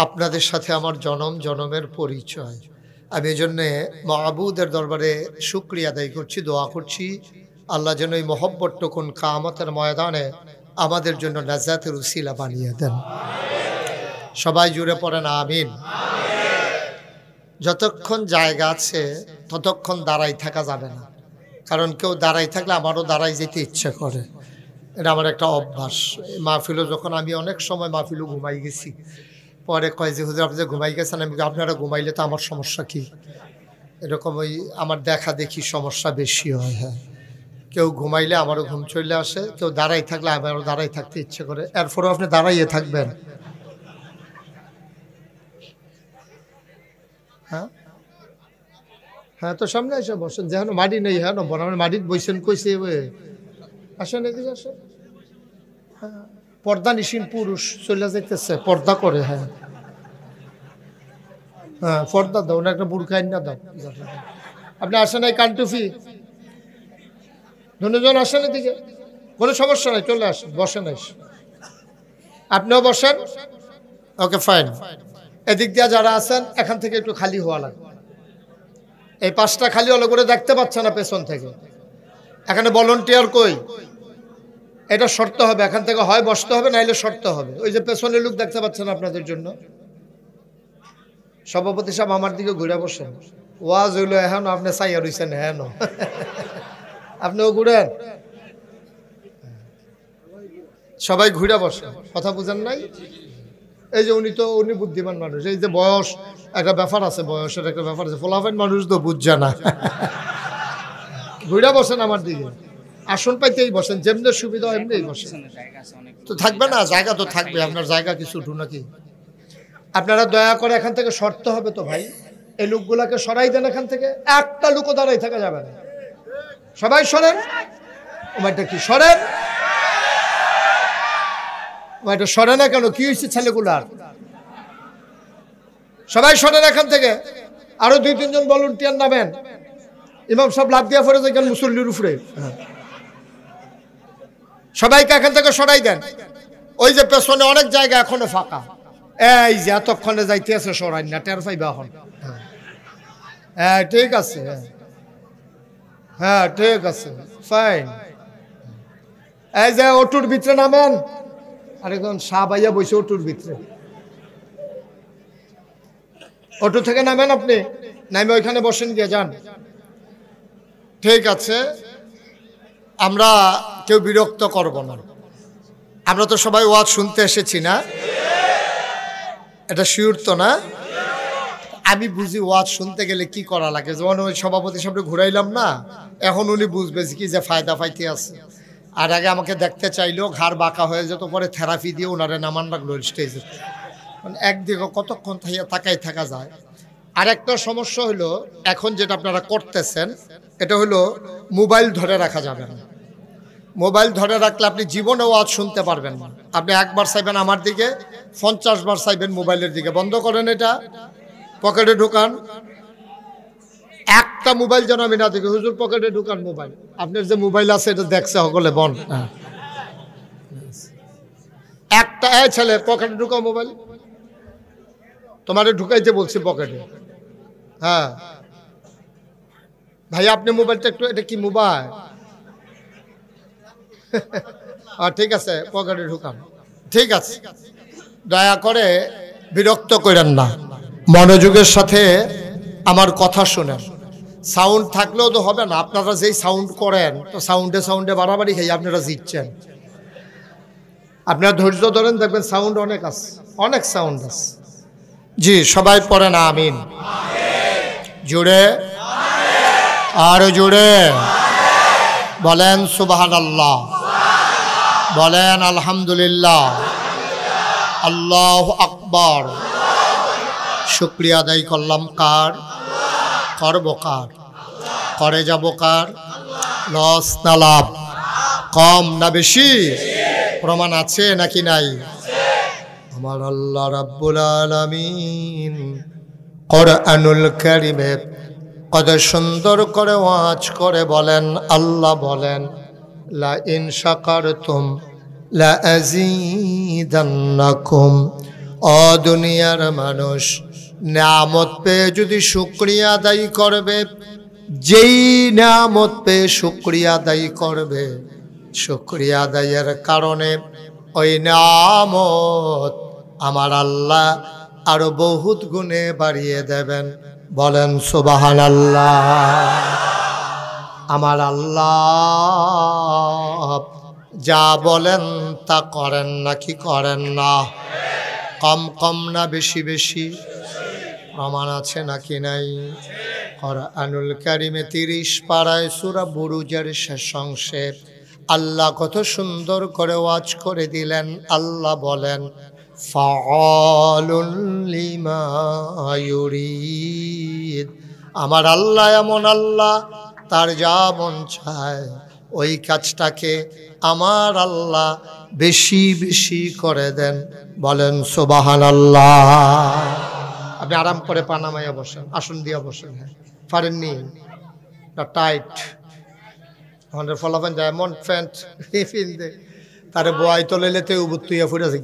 আপনাদের সাথে আমার জনম জনমের পরিচয়। আমি এজন্যে মাবুদের দরবারে শুকরিয়া আদায় করছি, দোয়া করছি আল্লাহ যেন এই মহব্বতটুকুন কিয়ামতের ময়দানে আমাদের জন্য নাজাতের উসিলা বানিয়ে দেন। সবাই জুড়ে পড়েন আমিন। যতক্ষণ জায়গা আছে ততক্ষণ দাঁড়াই থাকা যাবে না, কারণ কেউ দাঁড়াই থাকলে আমারও দাঁড়াই যেতে ইচ্ছে করে। এটা আমার একটা অভ্যাস। মাহফিলও যখন আমি অনেক সময় মাহফিলও ঘুমাই গেছি, পরে কয় যে হুজুর আপনি যে ঘুমাই গেছেন, আমি আপনারা ঘুমাইলে তো আমার সমস্যা কি? এরকম ওই আমার দেখা দেখি সমস্যা বেশি হয়। হ্যাঁ, কেউ ঘুমাইলে আমারও ঘুম চলে আসে, কেউ দাঁড়াই থাকলে আমারও দাঁড়াই থাকতে ইচ্ছে করে। এরপরেও আপনি দাঁড়াইয়ে থাকবেন। হ্যাঁ হ্যাঁ, তো সামনে এসে বসেন, যেন মাটি নেই। হ্যাঁ না, বরাবর মাটির বইছেন কইছে আসেন, এদিকে আসেন। হ্যাঁ, পর্দা নিশীন পুরুষ চলে যাইতেছে, পর্দা করে। হ্যাঁ হ্যাঁ, পর্দা দাও না, একটা বুরখাইন না দাও। আপনি আসেন, এই কানটুফি দুজন আসেন এদিকে, কোনো সমস্যা নাই, চলে আসেন, বসেন। আপনিও বসেন। Okay fine. এদিক দিয়ে যারা আছেন এখান থেকে একটু খালি হওয়া লাগবে। এই পাশটা খালি হলো করে দেখতে পাচ্ছে না পেছন থেকে। এখানে ভলান্টিয়ার কই? এটা শর্ত হবে, এখান থেকে হয় বসতে হবে, নাইলে শর্ত হবে। ওই যে পেছনের লোক দেখতে পাচ্ছেন আপনাদের জন্য। সভাপতি সাহেব আমার দিকে ঘুরে বসেন। ওয়াজ হইলো এখন, আপনি চাইয়া রইছেন। হ্যাঁ ন, আপনিও ঘুরেন, সবাই ঘুরে বসেন। কথা বুঝেন নাই? এই যে উনি বুদ্ধিমান মানুষ। এই যে বয়স একটা ব্যাপার আছে, বয়সের একটা ব্যাপার আছে। ফলাফেন মানুষ তো বুঝছে না। ঘুরে বসেন আমার দিকে, আসন পাইতেই বসেন, যেমনি সুবিধা এমনিই বসেন। তো থাকবে না জায়গা? তো থাকবে, আপনার জায়গা কিছু উঠু নাকি? আপনারা দয়া করে এখান থেকে সরতে হবে তো ভাই। এই লোকগুলাকে সরাই দেন এখান থেকে, একটা লোকও দাঁড়াই থাকা যাবে না। সবাই সরেন। ওমাইটা কি সরেন? ওমাইটা সরে না কেন? কি হয়েছে ছেলেগুলার? সবাই সরেন এখান থেকে। আরো 2-3 জন ভলান্টিয়ার নামেন। ইমাম সব লাভ দিয়া পড়ে যায় মুসল্লির উপরে। সবাইকে এখান থেকে সরাই দেন। ওই যে পেছনে অনেক জায়গা এখনো ফাঁকা, এই যে এতক্ষণে যাইতে আছে, সরাই না, টের পাইবা এখন। হ্যাঁ ঠিক আছে, হ্যাঁ ঠিক আছে, ফাইন। এই যে অটুর ভিতরে নামেন। আরেকজন শাহ ভাইয়া বসে অটুর ভিতরে, অটো থেকে নামেন আপনি। নাইমে ওইখানে বসেন গিয়ে যান। ঠিক আছে, আমরা কেউ বিরক্ত করব না। আমরা তো সবাই ওয়াজ শুনতে এসেছি না? এটা শিওর তো না? আমি বুঝি ওয়াজ শুনতে গেলে কি করা লাগে। যেমন ওই সভাপতি সামনে ঘুরাইলাম না, এখন উনি বুঝবে কি যে ফায়দা পাইতে আছে। আর আগে আমাকে দেখতে চাইলেও ঘাড় বাঁকা হয়ে যেত, পরে থেরাপি দিয়ে ওনারে নামান রাখলো স্টেজে। মানে একদিকে কতক্ষণ তাকাই থাকা যায়। আর একটা সমস্যা হলো, এখন যেটা আপনারা করতেছেন এটা হলো মোবাইল ধরে রাখা যাবে না। মোবাইল ধরে রাখলে আপনি জীবনে ওয়াজ শুনতে পারবেন না। আপনি একবার চাইবেন আমার দিকে, 50 বার চাইবেন মোবাইলের দিকে। বন্ধ করেন এটা, পকেটে ঢুকান। একটা মোবাইল যেন আমি না দেখি। হুজুর পকেটে ঢুকান মোবাইল। আপনার যে মোবাইল আছে এটা দেখছে সকলে বন। একটা ছেলে পকেটে ঢুকাও মোবাইল। তোমারে ঢুকাইতে বলছি পকেটে। হ্যাঁ ভাই, আপনি মোবাইলটা একটু, এটা কি মোবাইল? ঠিক আছে, পকেটে ঢুকান। ঠিক আছে, দয়া করে বিরক্ত করেন না, মনোযোগের সাথে আমার কথা শোনেন। সাউন্ড থাকলেও তো হবে না। আপনারা যেই সাউন্ড করেন, তো সাউন্ডে বাড়াবাড়ি খাই আপনারা জিতছেন। আপনারা ধৈর্য ধরেন, দেখবেন সাউন্ড অনেক আছে, অনেক সাউন্ড আছে। জি, সবাই পড়েন আমিন। জুড়ে আর জুড়ে বলেন সুবহানাল্লাহ, বলেন আলহামদুলিল্লাহ, আল্লাহু আকবার। শুকরিয়া আদায় করলাম কার? করব কার? করে যাব কার? লস না লাভ? কম না বেশি? প্রমাণ আছে নাকি নাই? আমার আল্লাহ রাব্বুল আলামিন কোরআনুল কারীমে কত সুন্দর করে ওয়াজ করে বলেন। আল্লাহ বলেন, লা ইন শাকারতুম লা আযীদান্নাকুম। ও দুনিয়ার মানুষ, নিয়ামত পেয়ে যদি শুকরিয়া আদায় করবে, যেই নিয়ামত পেয়ে শুকরিয়া আদায় করবে, শুকরিয়া আদায়ের কারণে ওই নিয়ামত আমার আল্লাহ আরো বহুত গুণে বাড়িয়ে দেবেন। বলেন সুবহানাল্লাহ। আমার আল্লাহ যা বলেন তা করেন নাকি করেন না? কম কম না বেশি বেশি? প্রমাণ আছে নাকি নাই? কোরআনুল কারীমে 30 পারায় সূরা বুরুজের শেষ অংশে আল্লাহ কত সুন্দর করে ওয়াজ করে দিলেন। আল্লাহ বলেন, ফাআলুল লিমা ইউরিদ। আমার আল্লাহ এমন আল্লাহ, তার যা মন চায় ওই কাজটাকে আমার আল্লাহ বেশি বেশি করে দেন। বলেন সুবহানাল্লাহ। আপনি আরাম করে পানামাইয়া বসেন, আসন দিয়া বসেন। হ্যাঁ, পারেননি না? টাইট আমাদের ফলাফল যায় এমন প্যান্ট ফিনতে তারে বয় তো লেলেতে উবুত তুইয়া ফুটেছে।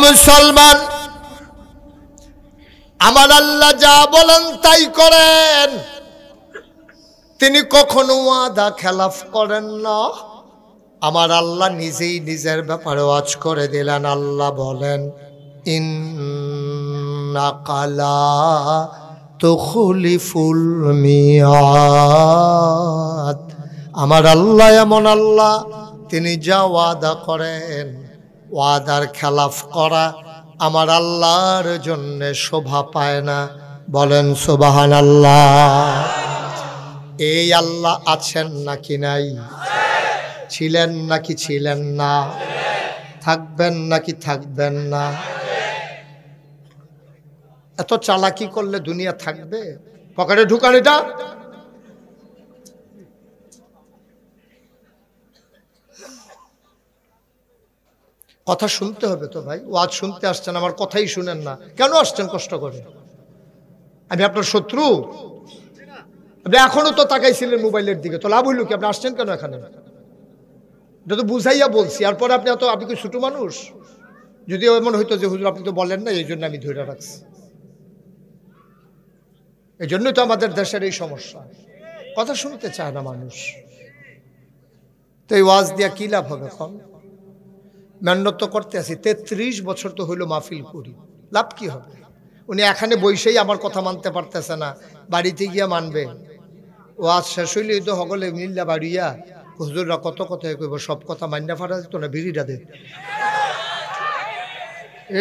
মুসলমান, আমার আল্লাহ যা বলেন তাই করেন। তিনি কখনো ওয়াদা খেলাফ করেন না। আমার আল্লাহ নিজেই নিজের ব্যাপারে ওয়াজ করে দিলেন। আল্লাহ বলেন, ইন্নাকা লা তুখলিফুল মিয়াদ। আমার আল্লাহ এমন আল্লাহ, তিনি যা ওয়াদা করেন, ওয়াদার খেলাফ করা আমার আল্লাহর জন্য শোভা পায় না। বলেন সুবহানাল্লাহ। এই আল্লাহ আছেন নাকি নাই? ছিলেন নাকি ছিলেন না? থাকবেন নাকি থাকবেন না? এত চালাকি করলে দুনিয়া থাকবে? পকেটে ঢুকান এটা। কথা শুনতে হবে তো ভাই। ওয়াজ শুনতে আসছেন, আমার কথাই শুনেন না কেন? আসছেন কষ্ট করে? আমি আপনার শত্রু? আপনি এখনো তো তাকাইছিলেন মোবাইলের দিকে, তো লাভ হইল কি? আপনি আসছেন কেন এখানে? এটা তো বুঝাইয়া বলছি। আর পরে আপনি কি ছোট মানুষ? যদি এমন হইতো যে হুজুর আপনি তো বলেন না, এই জন্য আমি ধরে রাখছি। এই জন্যই তো আমাদের দেশের এই সমস্যা, কথা শুনতে চায় না মানুষ। তো এই ওয়াজ দিয়া কি লাভ হবে? এখন মেহনত তো করতে আছি, 33 বছর তো হইলো মাহফিল করি, লাভ কি হবে? উনি এখানে বসেই আমার কথা মানতে পারতেছে না, বাড়িতে গিয়া মানবে। ও আজ শেষ হইলেই তো সকলে মিল্লা বাড়িয়া হুজুররা কত কথা কইব, সব কথা মান্না ফাটা যেত না, বিড়িটা দে।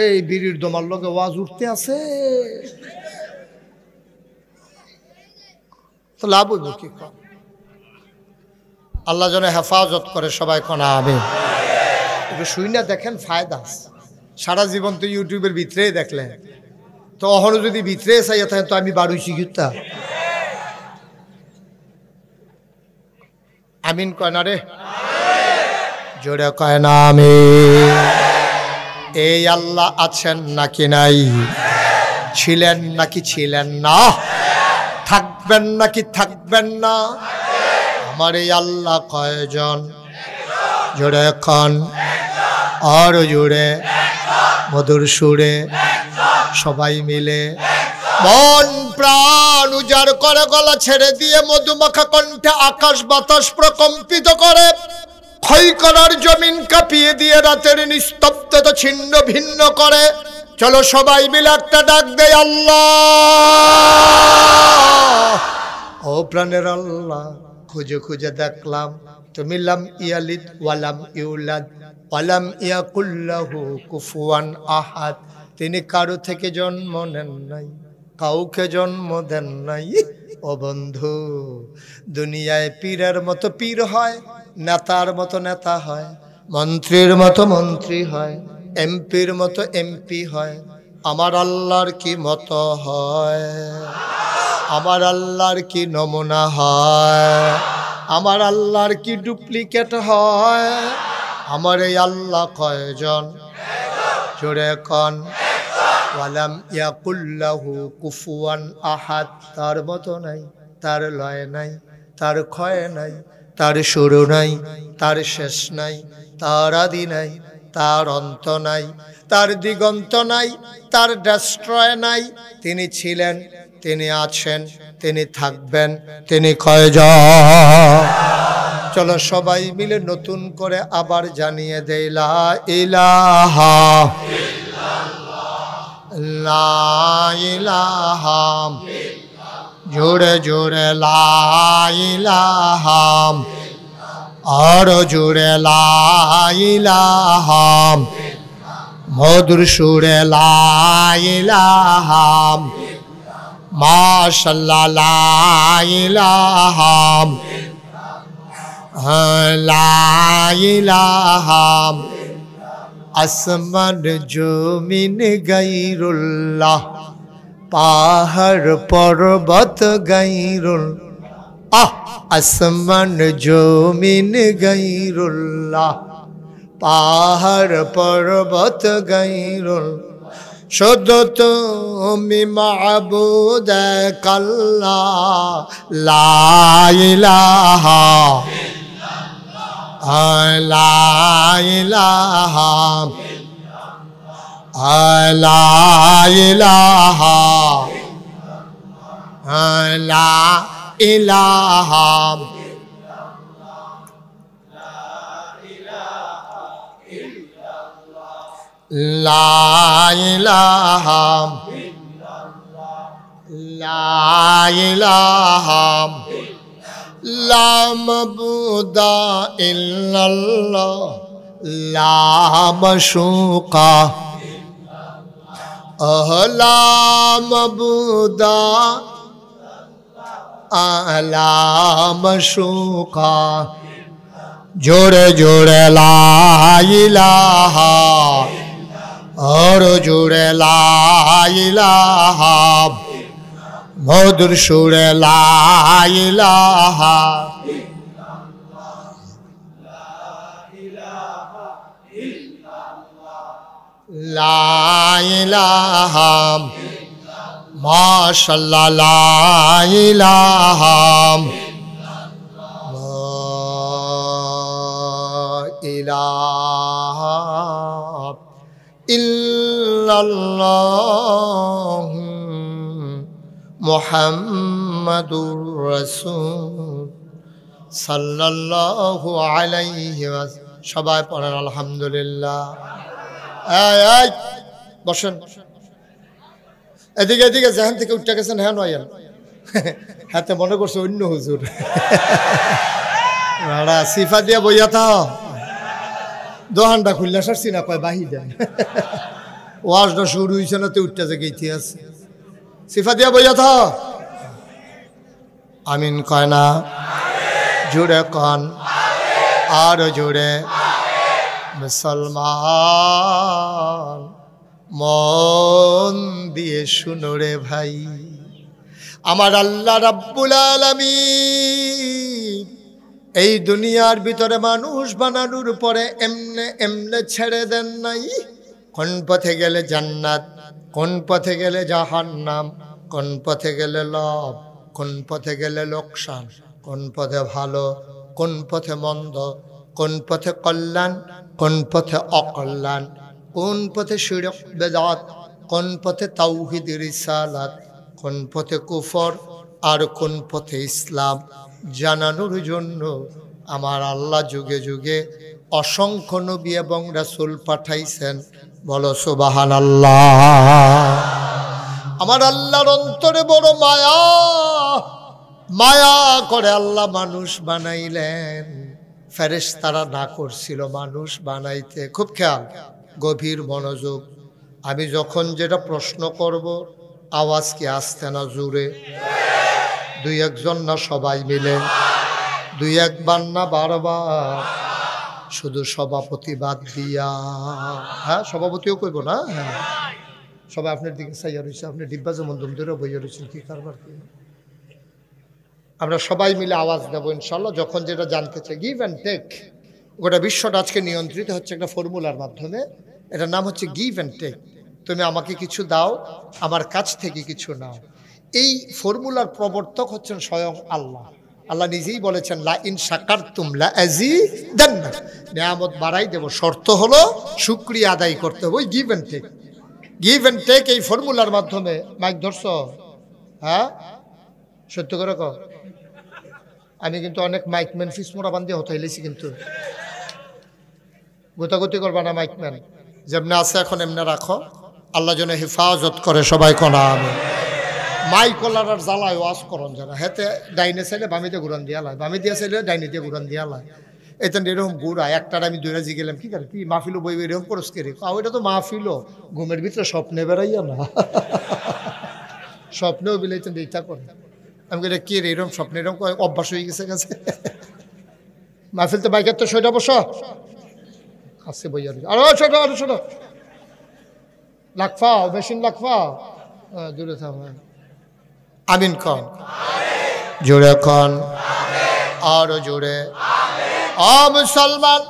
এই বিড়ির দমার লগে ওয়াজ উঠতে আছে তো লাভ হইব কি? আল্লাহ যেন হেফাজত করে, সবাই কোনা আমি একটু শুই না দেখেন, ফায়দা আছে। সারা জীবন তো ইউটিউবের ভিতরেই দেখলেন, তো অহনো যদি ভিতরে চাইয়া থাকেন তো আমি বাড়ুইছি গীতা। আমিন কয় না রে, জোরে কয় না আমি। এই আল্লাহ আছেন নাকি নাই, ছিলেন নাকি ছিলেন না, থাকবেন নাকি থাকবেন না, আমার এই আল্লাহ কয়জন? জোরে কন, আর জোরে মধুর সুরে সবাই মিলে মন প্রাণ উজাড় করে, গলা ছেড়ে দিয়ে মধুমাখা কণ্ঠে আকাশ বাতাস প্রকম্পিত করে, ক্ষয় করার জমিন কাঁপিয়ে দিয়ে রাতের নিস্তব্ধতা ছিন্ন ভিন্ন করে। চলো সবাই মিলে একটা ডাক দেয়, আল্লাহ। ও প্রাণের আল্লাহ, খুঁজে খুঁজে দেখলাম তুমি লাম ইয়ালিদ ওয়ালাম ইউলাদ ওয়ালাম ইয়াকুল্লাহু কুফুয়ান আহাদ, তিনি কারো থেকে জন্ম নেন নাই, কাউকে জন্ম দেন নাই। ও বন্ধু, দুনিয়ায় পীরের মতো পীর হয়, নেতার মতো নেতা হয়, মন্ত্রীর মতো মন্ত্রী হয়, এমপির মতো এমপি হয়, আমার আল্লাহর কি মতো হয়? আমার আল্লাহর কি নমুনা হয়? আমার আল্লাহর কি ডুপ্লিকেট হয়? আমার এই আল্লাহ কয়জন? জোরে কন, ওয়ালাম ইয়াকুল্লাহু কুফুয়ান আহাদ, তার মতো নাই, তার লয় নাই, তার ক্ষয় নাই, তার শুরু নাই, তার শেষ নাই, তার আদি নাই, তার অন্ত নাই, তার দিগন্ত নাই, তার ডেস্ট্রয় নাই। তিনি ছিলেন, তিনি আছেন, তিনি থাকবেন, তিনি কয়জন? চলো সবাই মিলে নতুন করে আবার জানিয়ে দেই, লা ইলাহা লা ইলাহা, জোরে জোরে লা ইলাহা, আর জোরে লা ইলাহা, মধুর সুরে লা ইলাহা, মাশাআল্লাহ লা ইলাহা, লা ইলাহা, আসমান জমিন গায়রুল্লাহ, পাহাড় পর্বত গায়রুল, আসমান জমিন গায়রুল্লাহ, পাহাড় পর্বত গায়রুল, শুধু তুমি মাবুদ আল্লাহ, লা ইলাহা লা ইলাহা লা ইলাহা লা ইলাহা লা ইলাহা লা ইলাহা লা মাবুদা ইল্লাল্লাহ, লা মাশুকা লা মাবুদা লা মাশুকা, জোরে জোরে লা ইলাহা, আর জোরে লা ইলাহা, মধুর সুরে লা ইলাহা, লা ইলাহা, মাশাআল্লাহ লা ইলাহা, ইলাহা ইল্লাল্লাহ মুহাম্মাদুর রাসূল সাল্লাল্লাহু আলাইহি ওয়াসাল্লাম। সবাই পড়েন আলহামদুলিল্লাহ। এই বসেন, এদিকে এদিকে যেখান থেকে উঠতে গেছেন হ্যাঁ নয়েন হাতে মনে করছে অন্য হুজুর সিফা দিয়া বইয়া থাও দোহানটা খুললে সারছি না কয় বাহি দেন ওয়াজটা শুরু হয়েছে না তো উঠতে যে গেইতে আছে সিফা দিয়া বইয়া থাও আমিন কয় না জুড়ে কন আর জুড়ে মুসলমান মন দিয়ে শুনো রে ভাই আমার আল্লাহ রাব্বুল আলামিন এই দুনিয়ার ভিতরে মানুষ বানানোর পরে এমনে এমনে ছেড়ে দেন নাই কোন পথে গেলে জান্নাত কোন পথে গেলে জাহান্নাম কোন পথে গেলে লাভ কোন পথে গেলে লোকসান কোন পথে ভালো কোন পথে মন্দ কোন পথে কল্যাণ কোন পথে অকল্যাণ কোন পথে শিরক বেদাত কোন পথে তাওহীদ রিসালাত কোন পথে কুফর আর কোন পথে ইসলাম জানানোর জন্য আমার আল্লাহ যুগে যুগে অসংখ্য নবী এবং রাসূল পাঠাইছেন বলো সুবহানাল্লাহ আমার আল্লাহর অন্তরে বড় মায়া মায়া করে আল্লাহ মানুষ বানাইলেন ফেরেশতারা না করছিল মানুষ বানাইতে খুব খেয়াল গভীর মনোযোগ আমি যখন যেটা প্রশ্ন করব আওয়াজ কি আসতে না জোরে দুই একজন না সবাই মিলে দুই একবার না বারবার শুধু সভাপতি বাদ দিয়া হ্যাঁ সভাপতিও কইব না হ্যাঁ সবাই আপনার দিকে চাইয়া রয়েছে আপনি ডিব্বা যেমন দুম ধরে বইয়া রয়েছেন কি কারবার কি আমরা সবাই মিলে আওয়াজ দেবো ইনশাল্লাহ যখন যেটা জানতে চাই গিভ অ্যান্ড টেক গোটা বিশ্বটা আজকে নিয়ন্ত্রিত হচ্ছে একটা ফর্মুলার মাধ্যমে এটার নাম হচ্ছে গিভ অ্যান্ড টেক তুমি আমাকে কিছু দাও আমার কাছ থেকে কিছু নাও এই ফর্মুলার প্রবর্তক হচ্ছেন স্বয়ং আল্লাহ আল্লাহ নিজেই বলেছেন লা ইন শাকারতুম লা আযীদান্না নিয়ামত বাড়াই দেব শর্ত হলো শুকরিয়া আদায় করতে হবে গিভ অ্যান্ড টেক এই ফর্মুলার মাধ্যমে মাইক ধরছ হ্যাঁ সত্য করে কও আমি কিন্তু অনেক মাইকম্যান ফিস মোড়া বান্ধিয়ে হতাইলেছি কিন্তু গোতাগতি করবা না মাইকম্যান যেমনি আছে এখন এমনি রাখো আল্লাহ যেন হেফাজত করে সবাই কনা আমি মাইকলার আর জ্বালায় ওয়াজ করন যারা হেতে ডাইনে চাইলে বামিতে ঘুরান দিয়া লাই বামি দিয়া চাইলে ডাইনে দিয়ে ঘুরান দিয়া লাই এতে এরকম ঘুরা একটার আমি দুইরা জি গেলাম কি করে কি মাহফিলও বই এরকম করস কে রে ওইটা তো মাহফিলও ঘুমের ভিতরে স্বপ্নে বেড়াইয়া না স্বপ্নেও বিলাইতেন এইটা করে আমি এটা কে রে এরকম স্বপ্নে এরকম অভ্যাস হয়ে গেছে গেছে মাহফিল তো বাইকের তো সইটা বসো আছে বইয়া আরো ছোট আরো ছোট লাখফাও মেশিন লাখফাও দূরে থাম আমিন কন জোরে কন আরো জোরে মুসলমান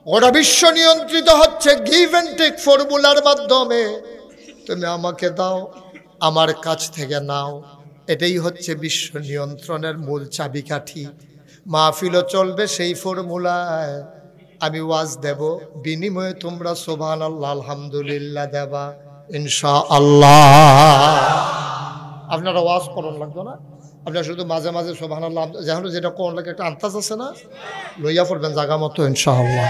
ওরা বিশ্ব নিয়ন্ত্রিত হচ্ছে গিভ অ্যান্ড টেক ফর্মুলার মাধ্যমে তুমি আমাকে দাও আমার কাছ থেকে নাও এটাই হচ্ছে বিশ্ব নিয়ন্ত্রণের মূল চাবিকাঠি মাহফিলও চলবে সেই ফর্মুলায় আমি ওয়াজ দেব বিনিময়ে তোমরা সুবহানাল্লাহ আলহামদুলিল্লাহ দেবা ইনশাআল্লাহ আপনারা ওয়াজ করন লাগতো না আপনারা শুধু মাঝে মাঝে সুবহানাল্লাহ যেন যেটা কোন লাগে একটা আন্তাজ আছে না লইয়া পড়বেন জায়গা মতো ইনশাআল্লাহ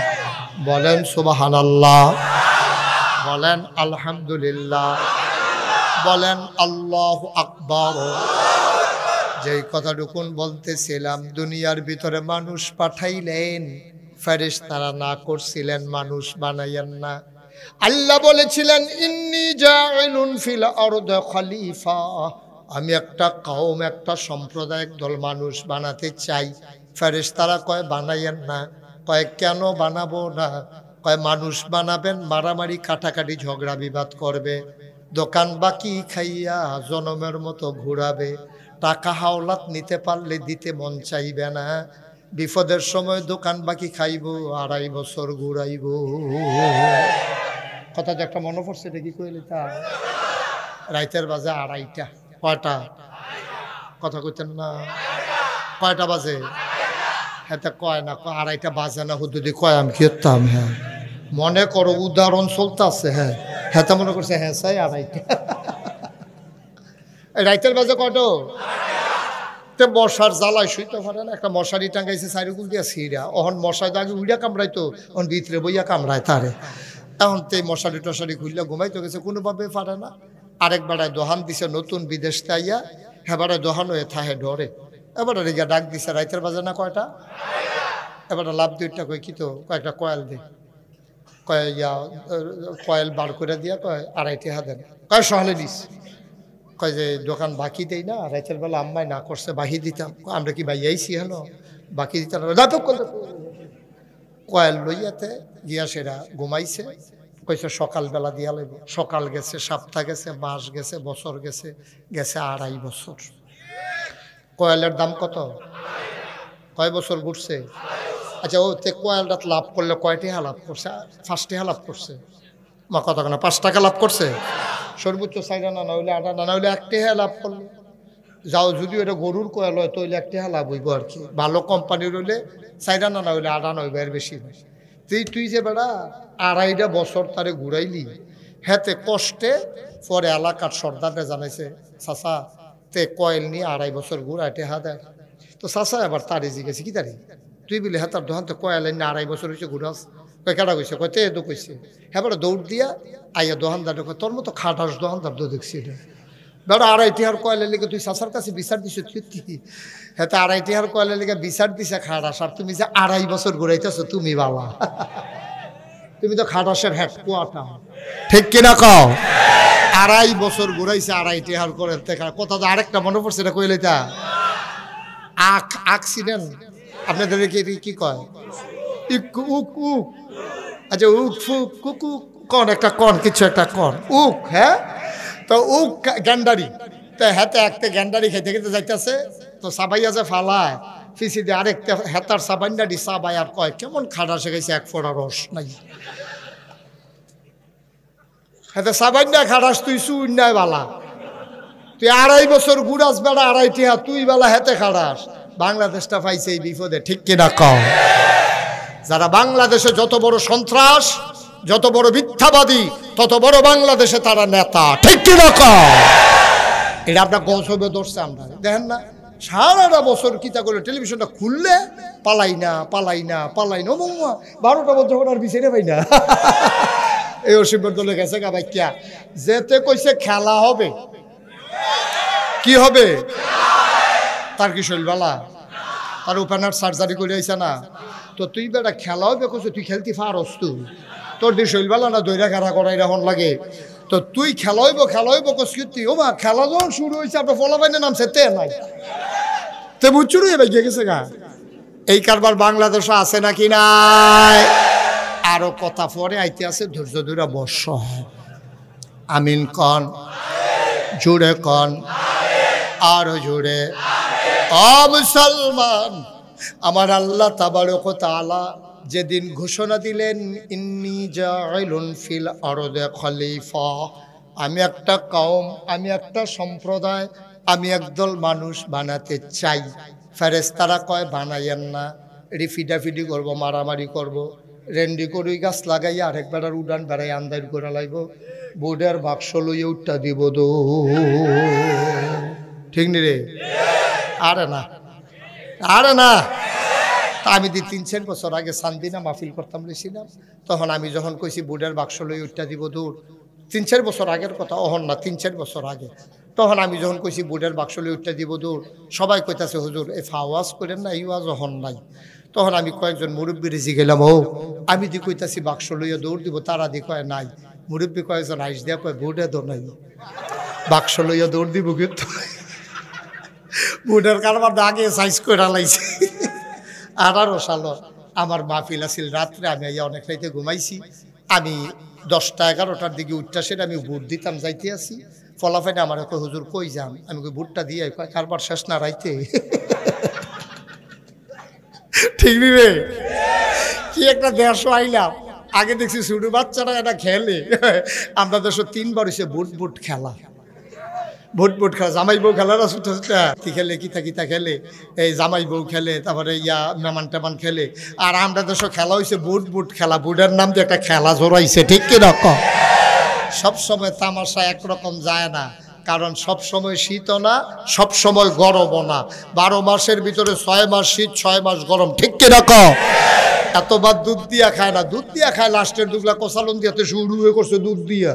বলেন সুবহানাল্লাহ বলেন আলহামদুলিল্লাহ বলেন আল্লাহু আকবার যেই কথাটুকুন বলতেছিলাম দুনিয়ার ভিতরে মানুষ পাঠাইলেন ফেরেশতারা না করছিলেন মানুষ বানাইয়েন না আল্লাহ বলেছিলেন ইন্নী জাইলুন ফিল আরদি খলিফা আমি একটা কওম একটা সম্প্রদায় দল মানুষ বানাতে চাই ফেরেশতারা কয় বানাইয়েন না কয় কেন বানাবো না কয় মানুষ বানাবেন মারামারি কাটাকাটি ঝগড়া বিবাদ করবে দোকান বাকি খাইয়া জনমের মতো ঘুরাবে টাকা হাওলাত নিতে পারলে দিতে মন চাইবে না বিপদের সময় দোকান বাকি খাইব 2.5 বছর ঘুরাইব কথা যে একটা মনে পড়ছে এটা কি কইলি তা রাইতের বাজে 2:30 কয়টা কথা কইতেন না কয়টা বাজে হ্যাঁ কয় না 2:30 বাজে না হুদুদি কয় আমি খেতাম হ্যাঁ মনে করো উদাহরণ চলতেছে হ্যাঁ হ্যাঁ মনে করছে হ্যাঁ চাই 2:30 রাইতের বাজে কত মশার জ্বালায় শুইতে পারে না একটা মশারি টাঙ্গাইছে চারিকুল দিয়া ছিঁড়া অহন মশাই তো আগে উইড়া কামড়াইতো অহন ভিতরে বইয়া কামড়ায় তারে এখন তো মশারি টশারি খুললে ঘুমাইতে গেছে কোনোভাবে পারে না আরেক বেড়ায় দোহান দিছে নতুন বিদেশ তাইয়া হেবারে দোহান হয়ে থাহে ডরে এবারে রেগা ডাক দিছে রাইতের বাজে না কয়টা এবারে লাভ দুইটা কই কি তো কয়েকটা কয়েল দে কয়েল বার করে দিয়া কয় 2.5 টাকা দেন কয় সহলে দিস কয় যে দোকান বাকি দেই না রাইতের বেলা আম্মাই না করছে বাকি দিতাম আমরা কি ভাই আইছি হেন বাকি দিতাম কয়েল লইয়াতে গিয়া সেরা ঘুমাইছে কইছে সকালবেলা দিয়া লইব সকাল গেছে সপ্তাহ গেছে মাস গেছে বছর গেছে গেছে 2.5 বছর কয়েলের দাম কত কয় বছর ঘুরছে আচ্ছা ও তে কয়েলটা লাভ করলে কয়টি লাভ করছে 5 টাকা লাভ করছে মা কত কেন 5 টাকা লাভ করছে সর্বোচ্চ 4 আনা না হইলে 8 আনা না হইলে 1 টাকা লাভ করলো যাও যদি এটা গরুর কয়েল হয় তো হইলে 1 টাকা লাভ হইব আর কি ভালো কোম্পানির হইলে 4 আনা না হইলে 8 আনা হইবে এর বেশি হয় তুই যে বেড়া 2.5 বছর তারে ঘুরাইলি হেতে কষ্টে পরে এলাকার সর্দারে জানাইছে চাচা তে কয়েল নিয়ে 2.5 বছর ঘুরাইতে দেয় তো চাচা এবার তারে জিজ্ঞেস কি তারি তুই বলি হ্যাঁ তার দোকান তো কয়েল নিয়ে 2.5 বছর হয়েছে ঘুরাস কয় কেটা কইছে কয় তে এদো কইছে হ্যাঁ বড় দৌড় দিয়া আইয়া দোকানদার কয় তোর মতো খাটাস দোকানদার তো দেখছি এটা বেড়া 2.5 টাকার কয়েলের লিগে তুই চাচার কাছে বিচার দিছ তুই হ্যাঁ তো 2.5 টাকার কয়েলের লিগে বিচার দিছে খাটাস আর তুমি যে 2.5 বছর ঘুরাইতেছো তুমি বাবা তুমি তো খাটাসের হেডকোয়ার্টার ঠিক কিনা কও 2.5 বছর ঘুরাইছে 2.5 টাকার করে কথা তো আরেকটা মনে পড়ছে এটা কইলে তা অ্যাক্সিডেন্ট আপনাদের কি কয় উক উক আচ্ছা উক ফুক কুকু কন একটা কন কিছু একটা কন উক হ্যাঁ তো উক গ্যান্ডারি তো হাতে একটা গ্যান্ডারি খেতে খেতে যাইতেছে তো সাবাইয়া যে ফালায় ফিসি দিয়ে আরেকটা হেতার সাবাইন্ডারি সাবাই আর কয় কেমন খাড়া শেখাইছে 1 ফোঁটা রস নাই হাতে সাবাইন্ডা খাড়াস তুই শুন নাই বালা তুই 2.5 বছর ঘুরাস বেড়া 2.5 টাকা তুই বেলা হেতে খাড়াস বাংলাদেশটা পাইছে এই বিপদে ঠিক কিনা কও যারা বাংলাদেশে যত বড় সন্ত্রাস যত বড় মিথ্যাবাদী তত বড় বাংলাদেশে তারা নেতা ঠিক কিনা কও এটা আপনার গৌসবে ধরছে আমরা দেখেন না সারাটা বছর কিতা করে টেলিভিশনটা খুললে পালাই না 12টা বছর আর বিচারে পাই না এই অসীমের দলে গেছে গা ভাইয়া যেতে কইছে খেলা হবে কি হবে তার কি শৈলবালা তার ওপেনার সার্জারি করে আইসা না তো তুই বেটা খেলা হবে কইছে তুই খেলতে পারস তুই তোর দিয়ে শৈলবালা না দৈরা খাড়া করাই রাখন লাগে তো তুই খেলা হইব কস তুই ও মা খেলা যখন শুরু হয়েছে আপনার ফলাফাইনের নামছে তে নাই তে বুঝছুরু এবার গিয়ে গেছে গা এই কারবার বাংলাদেশে আছে নাকি নাই আরো কথা পরে আইতে আছে ধৈর্য ধরে বর্ষ আমিন কন জুড়ে কন আরো জুড়ে ও মুসলমান আমার আল্লাহ তাবারক ওয়া তাআলা যেদিন ঘোষণা দিলেন ইন্নী জাইলুন ফিল আরদে খলিফা আমি একটা কওম আমি একটা সম্প্রদায় আমি একদল মানুষ বানাতে চাই ফেরেশতারা কয় বানাইয়েন না রিফিডাফিডি করব মারামারি করব রেন্ডি করি গাছ লাগাইয়া আরেক বেড়ার উড়ান বেড়াই আন্দার করে লাইব বোর্ডের বাক্স লইয়া উঠটা দিব দো ঠিক নি রে আরে না তা আমি 3-4 বছর আগে সান্দিনা মাহফিল করতাম লইছিলাম তখন আমি যখন কইছি বোর্ডের বাক্স লই উঠটা দিব দূর 3-4 বছর আগের কথা অহন না 3-4 বছর আগে তখন আমি যখন কইছি বোর্ডের বাক্স লই উঠটা দিব দূর সবাই কইতাছে হুজুর এই ফাওয়াজ করেন না ইওয়াজ অহন নাই তখন আমি কয়েকজন মুরব্বী রেজি গেলাম ও আমি দি কইতাছি বাক্স লইয়া দৌড় দিব তারা দি কয় নাই মুরব্বী কয়েকজন আইস দিয়া কয় বোর্ডে দৌড় নাই বাক্স লইয়া দৌড় দিব কিন্তু বোর্ডের কারবার আগে সাইজ করে লাইছে 18 সাল আমার মাহফিল আছিল রাত্রে আমি অনেক রাইতে ঘুমাইছি আমি 10টা-11টার দিকে উঠটা সেটা আমি ভোট দিতাম যাইতে আসি ফলাফাইনে আমার কয় হুজুর কই যান আমি কই ভোটটা দিয়ে কারবার শেষ না রাইতে ঠিক নি রে কি একটা দেশ আইলাম আগে দেখছি ছোট বাচ্চারা এটা খেলে আমরা দেশে 3 বার হইছে বুট খেলা বুট খেলা জামাই বউ খেলা না ছোট ছোট খেলে কিতা খেলে এই জামাই বউ খেলে তারপরে মেমান টেমান খেলে আর আমরা দেশে খেলা হয়েছে বুট খেলা বুটের নাম দিয়ে একটা খেলা জোড়াইছে ঠিক কি রকম সবসময় তামাশা একরকম যায় না কারণ সবসময় শীতও না সবসময় গরমও না 12 মাসের ভিতরে 6 মাস শীত 6 মাস গরম ঠিক কি রকম এতবার দুধ দিয়া খায় না দুধ দিয়া খায় লাস্টের দুগলা কষালন দিয়াতে শুরু হয়ে করছে দুধ দিয়া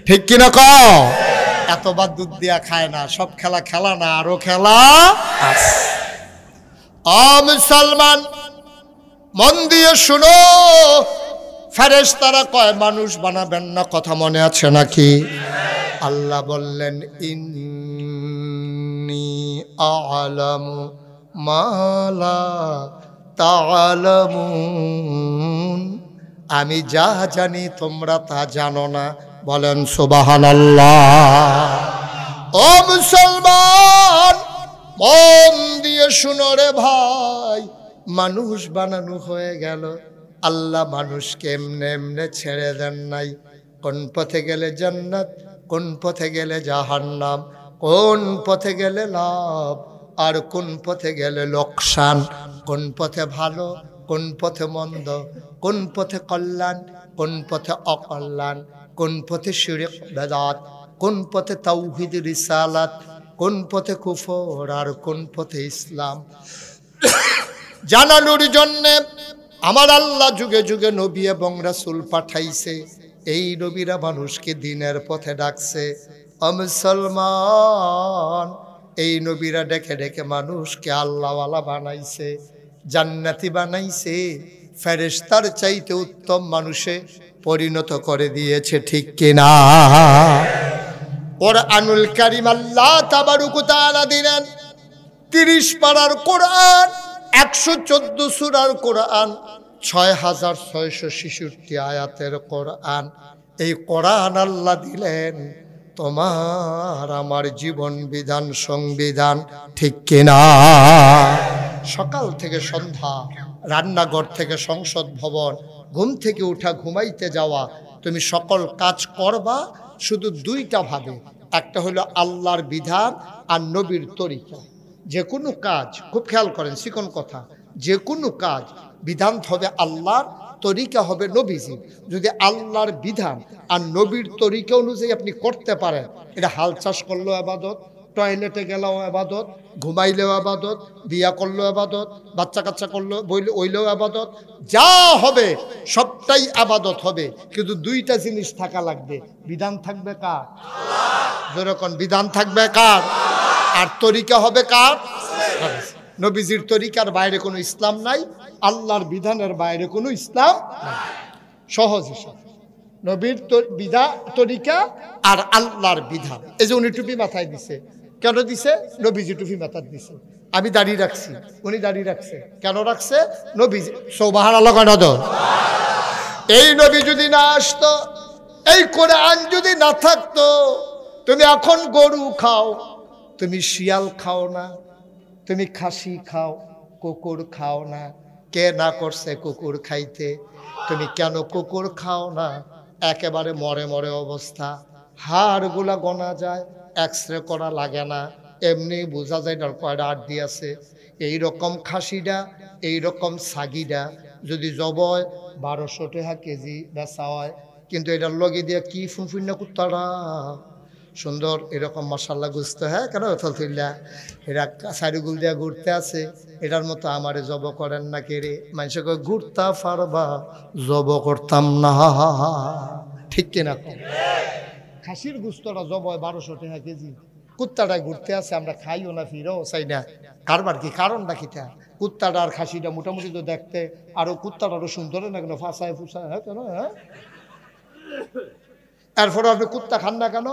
ঠিক কিনা কও এতবার দুধ দিয়া খায় না, সব খেলা খেলা না, আরো খেলা আছে। মুসলমান মন দিয়ে শুনো, ফেরেশতারা কয় মানুষ বানাবেন না, কথা মনে আছে নাকি? আল্লাহ বললেন ইন্নী আ'লামু মা লা তা'লামুন, আমি যা জানি তোমরা তা জানো না। বলেন সুবহানাল্লাহ। ও মুসলমান মন দিয়ে শুনো রে ভাই, মানুষ বানানো হয়ে গেল, আল্লাহ মানুষকে এমনে এমনে ছেড়ে দেন নাই। কোন পথে গেলে জান্নাত, কোন পথে গেলে জাহান্নাম, কোন পথে গেলে লাভ আর কোন পথে গেলে লোকসান, কোন পথে ভালো কোন পথে মন্দ, কোন পথে কল্যাণ কোন পথে অকল্যাণ, কোন পথে শিরক বেদাত, কোন পথে তাওহীদ রিসালাত, কোন পথে কুফর আর কোন পথে ইসলাম জানানোর জন্যে আমার আল্লাহ যুগে যুগে নবী এবং রাসূল পাঠাইছে। এই নবীরা মানুষকে দ্বীনের পথে ডাকছে। ও মুসলমান, এই নবীরা ডেকে ডেকে মানুষকে আল্লাহওয়ালা বানাইছে, জান্নাতি বানাইছে, ফেরেশতার চাইতে উত্তম মানুষে পরিণত করে দিয়েছে, ঠিক কিনা? কোরআনুল কারীম আল্লাহ তাবারক ওয়া তাআলা দিলেন 30 পারার কোরআন, 114 সূরার কোরআন, 6666 আয়াতের কোরআন। এই কোরআন আল্লাহ দিলেন তোমার আমার জীবন বিধান, সংবিধান, ঠিক কিনা? সকাল থেকে সন্ধ্যা, রান্নাঘর থেকে সংসদ ভবন, ঘুম থেকে উঠা ঘুমাইতে যাওয়া, তুমি সকল কাজ করবা শুধু দুইটা ভাবে, একটা হলো আল্লাহর বিধান আর নবীর তরিকা। যে কোনো কাজ, খুব খেয়াল করেন চিকন কথা, যে কোনো কাজ বিধান হবে আল্লাহর, তরিকা হবে নবীজি। যদি আল্লাহর বিধান আর নবীর তরিকা অনুযায়ী আপনি করতে পারেন, এটা হাল চাষ করলেও আবাদত, টয়লেটে গেলেও আবাদত, ঘুমাইলেও আবাদত, বিয়া করলেও আবাদত, বাচ্চা কাচ্চা করলেও ওইলেও আবাদত, যা হবে সবটাই আবাদত হবে। কিন্তু দুইটা জিনিস থাকা লাগবে, বিধান থাকবে কার? যেরকম বিধান থাকবে কার, আর তরিকা হবে কার? নবীজির তরিকার বাইরে কোনো ইসলাম নাই, আল্লাহর বিধানের বাইরে কোনো ইসলাম নাই। সহজ হিসাব, নবীর তরিকা আর আল্লাহর বিধান। এই যে উনি টুপি মাথায় দিছে, কেন দিছে? নবীজি টুপি মাথায় দিছে। আমি দাঁড়িয়ে রাখছি, উনি দাঁড়িয়ে রাখছে, কেন রাখছে? নবীজি। সুবহানাল্লাহ। এই নবী যদি না আসতো, এই কোরআন যদি না থাকতো, তুমি এখন গরু খাও, তুমি শিয়াল খাও না, তুমি খাসি খাও, কুকুর খাও না। কে না করছে কুকুর খাইতে? তুমি কেন কুকুর খাও না? একেবারে মরে মরে অবস্থা, হাড়গুলা গোনা যায়, এক্সরে করা লাগে না, এমনি বোঝা যায় তার কয়টা আড্ডি আছে। এইরকম খাসিটা, এইরকম সাগিটা যদি জবয় 1200 টাকা কেজি বেচা হয়, কিন্তু এটার লগে দিয়ে কি ফুনফুন্না কুত্তারা সুন্দর এরকম মশাল্লা গুছতে, হ্যাঁ কেন থলথইলা এরা সাইডগুল দিয়া ঘুরতে আছে, এটার মতো আমারে জব করেন না কে রে? মানুষে কয় ঘুরতা পারবা, জব করতাম না, ঠিক কিনা? খাসির গুস্তটা জব হয় 1200 টাকা কেজি, কুত্তাটা ঘুরতে আছে, আমরা খাইও না ফিরেও চাই না। কারবার কি? কারণ রাখিতা কুত্তাটা আর খাসিটা মোটামুটি তো দেখতে, আরো কুত্তাটারও সুন্দর না কেন, ফাঁসায় ফুসায়, হ্যাঁ কেন? হ্যাঁ, এরপরে আপনি কুত্তা খান না কেন?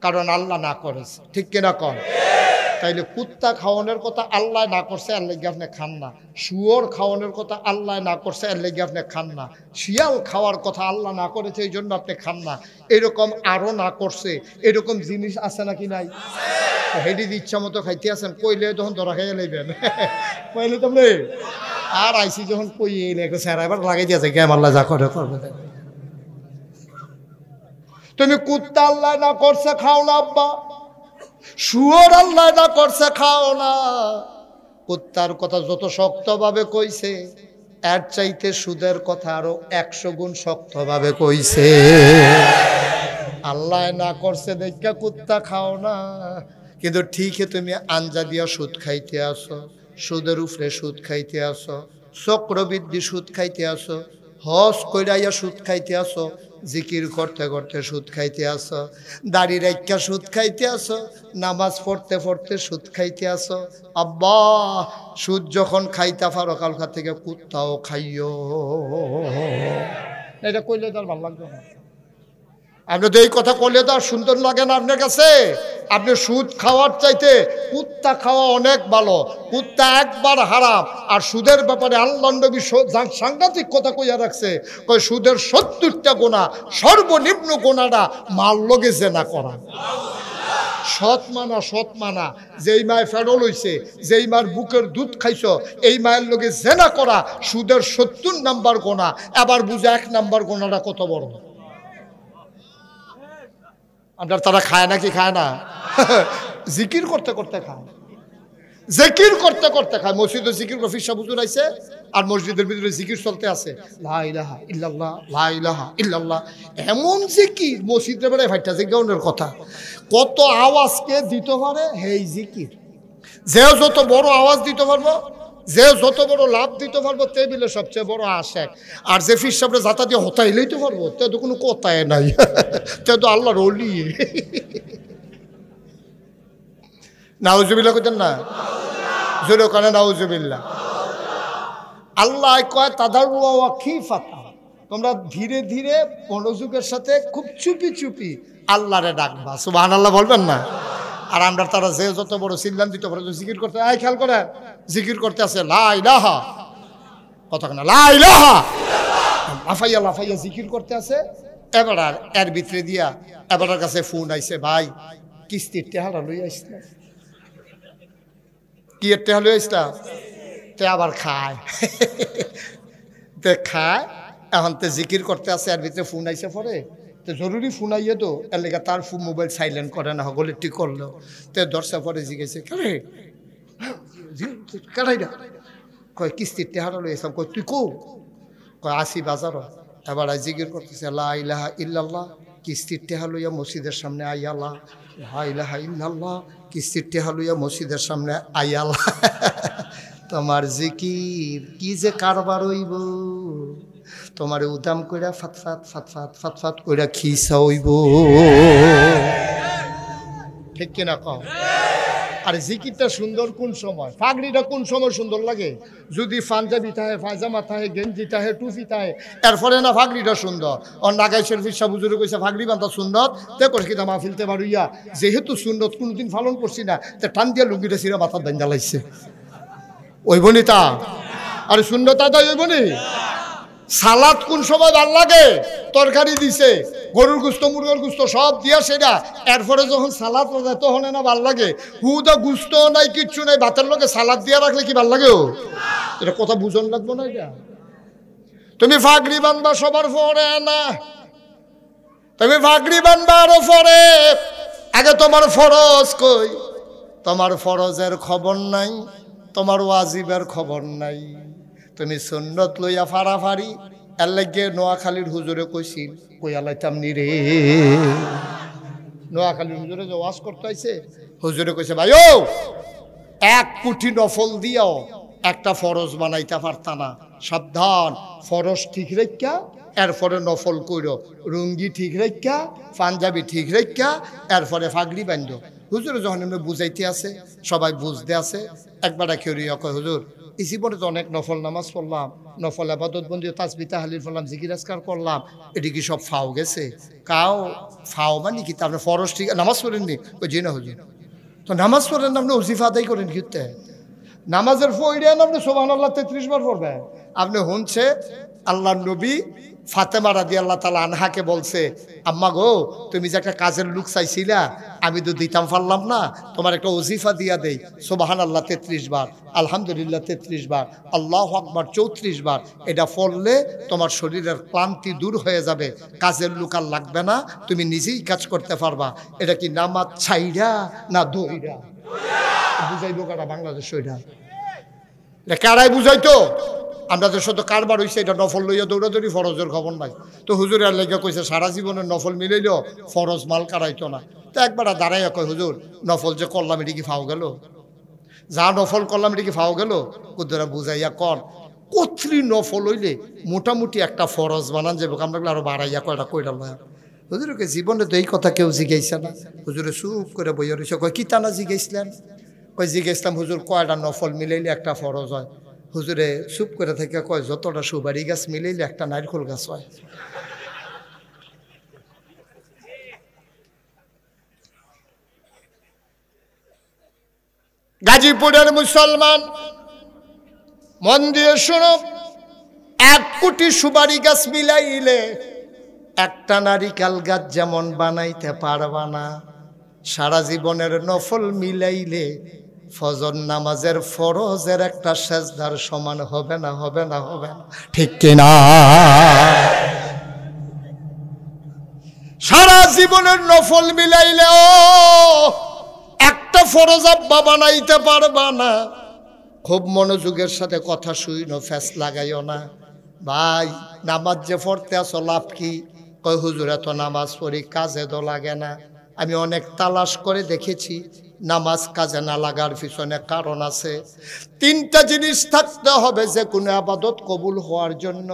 কারণ আল্লাহ না করেছে, ঠিক কিনা কন? তাইলে কুত্তা খাওয়ানোর কথা আল্লাহ না করছে, এর লেগে আপনি খান না। শুয়োর খাওয়ানোর কথা আল্লাহ না করছে, এর লেগে আপনি খান না। শিয়াল খাওয়ার কথা আল্লাহ না করেছে, এই জন্য আপনি খান না। এরকম আরো না করছে, এরকম জিনিস আছে নাকি নাই? হেডি ইচ্ছা মতো খাইতে আছেন, কইলে তখন ধরা খাইয়া লাইবেন, কইলে তোমরা আর আইসি যখন কই স্যার এবার লাগাই দিয়েছে গেম, আল্লাহ যা করে করবে। তুমি কুত্তা আল্লাহ না করছে খাও না আব্বা, শুয়োর আল্লাহ না করছে খাও না। কুত্তার কথা যত শক্তভাবে কইছে, এর চাইতে সুদের কথা আরো 100 গুণ শক্তভাবে কইছে। আল্লাহ না করছে দেখা কুত্তা খাও না, কিন্তু ঠিকই তুমি আঞ্জা দিয়া সুদ খাইতে আসো, সুদের উপরে সুদ খাইতে আসো, চক্রবৃদ্ধি সুদ খাইতে আসো, হজ কইরাইয়া সুদ খাইতে আসো, জিকির করতে করতে সুদ খাইতে আসো, দাড়ি রাইখা সুদ খাইতে আসো, নামাজ পড়তে পড়তে সুদ খাইতে আসো। আব্বা সুদ যখন খাইতা পারো কালকা থেকে কুত্তাও খাইও। এটা কইলে তার ভালো লাগবে না। আপনি তো এই কথা কইলে তো আর সুন্দর লাগে না আপনার কাছে? আপনি সুদ খাওয়ার চাইতে কুত্তা খাওয়া অনেক ভালো। কুত্তা একবার হারাম। আর সুদের ব্যাপারে আল্লাহর নবী সাংঘাতিক কথা কইয়া রাখছে, কই সুদের ৭০টা গুনাহ, সর্বনিম্ন গুনাহটা মাল লগে জেনা করা। সৎ মানা, যেই মায় ফেরল হইছে, যেই মার বুকের দুধ খাইছ, এই মায়ের লগে জেনা করা সুদের ৭০ নাম্বার গুনাহ। এবার বুঝে ১ নাম্বার গুনাহটা কত বড়। আপনার তারা খায় নাকি খায় না? জিকির করতে করতে খায়, জিকির করতে করতে খায়। মসজিদে জিকির কফি সব হুজুর আইছে, আর মসজিদের ভিতরে জিকির চলতে আছে, লা ইলাহা ইল্লাল্লাহ, লা ইলাহা ইল্লাল্লাহ। এমন জিকির মসজিদের বেলায় ভাইটা জিজ্ঞানের কথা। কত আওয়াজকে দিতে পারে হেই জিকির। যে যত বড় আওয়াজ দিতে পারবো, যে যত বড় লাভ দিতে পারবো, টেবিলে সবচেয়ে বড় আশেক। আর যে ফির সামনে যাতা দিয়ে হতাই লইতে পারবো, তে তো কোনো কথায় নাই, তে তো আল্লাহর ওলি। নাউজুবিল্লাহ কইতেন না? জোরে কানে নাউজুবিল্লাহ। আল্লাহ কয় তাদাররুআ ওয়া খিফাতা, তোমরা ধীরে ধীরে মনোযোগের সাথে খুব চুপি চুপি আল্লাহরে ডাকবা। সুবহানাল্লাহ বলবেন না? আর আমরা তারা যে যত বড় সিল্লান দিতে পারে, জিকির করতে আয়, খেয়াল করেন জিকির করতে আছে লা ইলাহা, কথা না লা ইলাহা, লাফাইয়া লাফাইয়া জিকির করতে আছে। এবার আর এর ভিতরে দিয়া এবার কাছে ফোন আইছে, ভাই কিস্তির টেহারা লই আইসলা। কি এর টেহা লই আইসলা? তে আবার খায়, তে খায়। এখন তে জিকির করতে আছে, এর ভিতরে ফোন আইসে পরে, তো জরুরি ফোন আইয়ে তো এর লেগে তার মোবাইল সাইলেন্ট করে না, হগলে ঠিক করলো। তে দর্শা পরে জিজ্ঞেসে কারে কারাইরা, কয় কিস্তির টেহারা লই আইসাম। কয় তুই কো? কয় আসি বাজার। এবার জিকির করতেছে লা ইলাহা ইল্লাল্লাহ, কিস্তির টেহা লইয়া মসজিদের সামনে আইয়াল্লাহ, লা ইলাহা ইল্লাল্লাহ, কিস্তির টেহা লইয়া মসজিদের সামনে আইয়াল্লাহ। তোমার জিকির কি যে কারবার হইব, তোমার উদাম কইরা ফাতফাত ফাতফাত ফাতফাত কইরা খিসা হইব। ঠিক কিনা কও? আর জিকিরটা সুন্দর কোন সময়, পাগড়িটা কোন সময় সুন্দর লাগে? যদি পাঞ্জাবি থাকে, পায়জামা থাকে, গেঞ্জি থাকে, টুপি থাকে, এরপরে না পাগড়িটা সুন্দর। আর নাগাই শরীফ সাহেব হুজুরে কইছে পাগড়ি বান্ধা সুন্দর, তে কইছে কি মা ফিলতে পারুইয়া, যেহেতু সুন্নত কোনদিন পালন করছি না, তে টান দিয়া লুঙ্গিটা ছিঁড়া মাথার দান জ্বালাইছে। ওইবনি তা? আরে সুন্নত আদায় ওইবনি। সালাদ কোন সময় ভাল লাগে? তরকারি দিছে, গরুর গুস্ত, মুরগের গুস্ত সব দিয়া সেটা, এরপরে যখন সালাদ বাজে তখন না ভাল লাগে। হুদা গুস্ত নাই, কিচ্ছু নাই, ভাতের লোকে সালাদ দিয়া রাখলে কি ভাল লাগে? এটা কথা বুঝন লাগবো না? এটা তুমি ফাগড়ি বানবা সবার পরে না, তুমি ফাগড়ি বানবা আরো পরে। আগে তোমার ফরজ কই? তোমার ফরজের খবর নাই, তোমার ওয়াজিবের খবর নাই। তুমি সুন্নত লইয়া ফাড়াফাড়ি। এর লাগে নোয়াখালীর হুজুরে কইছিল, কইয়া লাইতাম নি রে। নোয়াখালীর হুজুরে যে ওয়াজ করতে আইছে, হুজুরে কইছে ভাই ও, 1 কোটি নফল দিয়াও একটা ফরজ বানাইতে পারতা না। সাবধান, ফরজ ঠিক রেখা এরপরে নফল কইরো, রুঙ্গি ঠিক রেখা, পাঞ্জাবি ঠিক রেখা, এরপরে ফাগড়ি বান্ধ। হুজুরে যখন এমনি বুঝাইতে আছে, সবাই বুঝতে আছে। একবার খেয়ে কয় হুজুর, এই জীবনে তো অনেক নফল নামাজ পড়লাম, নফল আবাদত বন্দি তাসবিহ তাহলিল পড়লাম, জিকির আজকার করলাম, এটি কি সব ফাও গেছে? কাও ফাও মানে কি? আপনি ফরজ ঠিক নামাজ পড়েননি? ওই জি না হুজুর, তো নামাজ পড়েন আপনি ওজিফা আদায় করেন কিতে? নামাজের ফইরেন আপনি সুবহানাল্লাহ 33 বার পড়বেন। আপনি শুনছে আল্লাহর নবী ফাতেমা রাদিয়াল্লাহু তাআলা আনহাকে বলছে, আম্মা গো, তুমি যে একটা কাজের লোক চাইছিলা, আমি তো দিতাম পারলাম না, তোমার একটা ওজিফা দিয়া দেই। সুবহানাল্লাহ 33 বার, আলহামদুলিল্লাহ 33 বার, আল্লাহু আকবার 34 বার। এটা পড়লে তোমার শরীরের ক্লান্তি দূর হয়ে যাবে, কাজের লোক আর লাগবে না, তুমি নিজেই কাজ করতে পারবা। এটা কি নামাজ ছাইরা না দইরা? বুঝাইবো কারা বাংলাদেশ? ওইটা এটা কারাই বুঝাইতো? আমরা যে শত কারবার হয়েছে, এটা নফল লইয়া দৌড়াদৌড়ি, ফরজের খবর নাই। তো হুজুর আর লেগে কইছে সারা জীবনের নফল মিলাইলেও ফরজ মাল কারাইতো না। তো একবার দাঁড়াইয়া কয় হুজুর, নফল যে করলাম এটি কি ফাও গেল? যা নফল করলাম এটি কি ফাও গেল? কুদ্দুরা বুঝাইয়া কন, কতরি নফল হইলে মোটামুটি একটা ফরজ বানান যাবে, আমরা আরো বাড়াইয়া কয়টা কইটা লয়। হুজুরকে জীবনে তো এই কথা কেউ জিজ্ঞাসা না। হুজুরে চুপ করে বইয়া রয়েছে, কয় কি টানা জিজ্ঞাসলেন? কয় জিজ্ঞাসলাম হুজুর কয়টা নফল মিলাইলে একটা ফরজ হয়? হুজুরে চুপ করে থেকে কয় যতটা সুপারি গাছ মিলাইলে একটা নারকেল গাছ হয়। গাজীপুরের মুসলমান মন দিয়ে শোনো, 1 কোটি সুপারি গাছ মিলাইলে একটা নারিকেল গাছ যেমন বানাইতে পারবা না, সারা জীবনের নফল মিলাইলে ফজর নামাজের ফরজের একটা সেজদার সমান হবে না, হবে না, হবে না, ঠিক কিনা? সারা জীবনের নফল মিলাইলেও একটা ফরজ আব্বা বানাইতে পারবা না। খুব মনোযোগের সাথে কথা শুইনো, ফ্যাস লাগাইও না। ভাই নামাজ যে পড়তে আসো লাভ কি? কই হুজুর এত নামাজ পড়ি কাজে তো লাগে না। আমি অনেক তালাশ করে দেখেছি নামাজ কাজে না লাগার পিছনে কারণ আছে। 3টা জিনিস থাকতে হবে যে কোনো ইবাদত কবুল হওয়ার জন্য।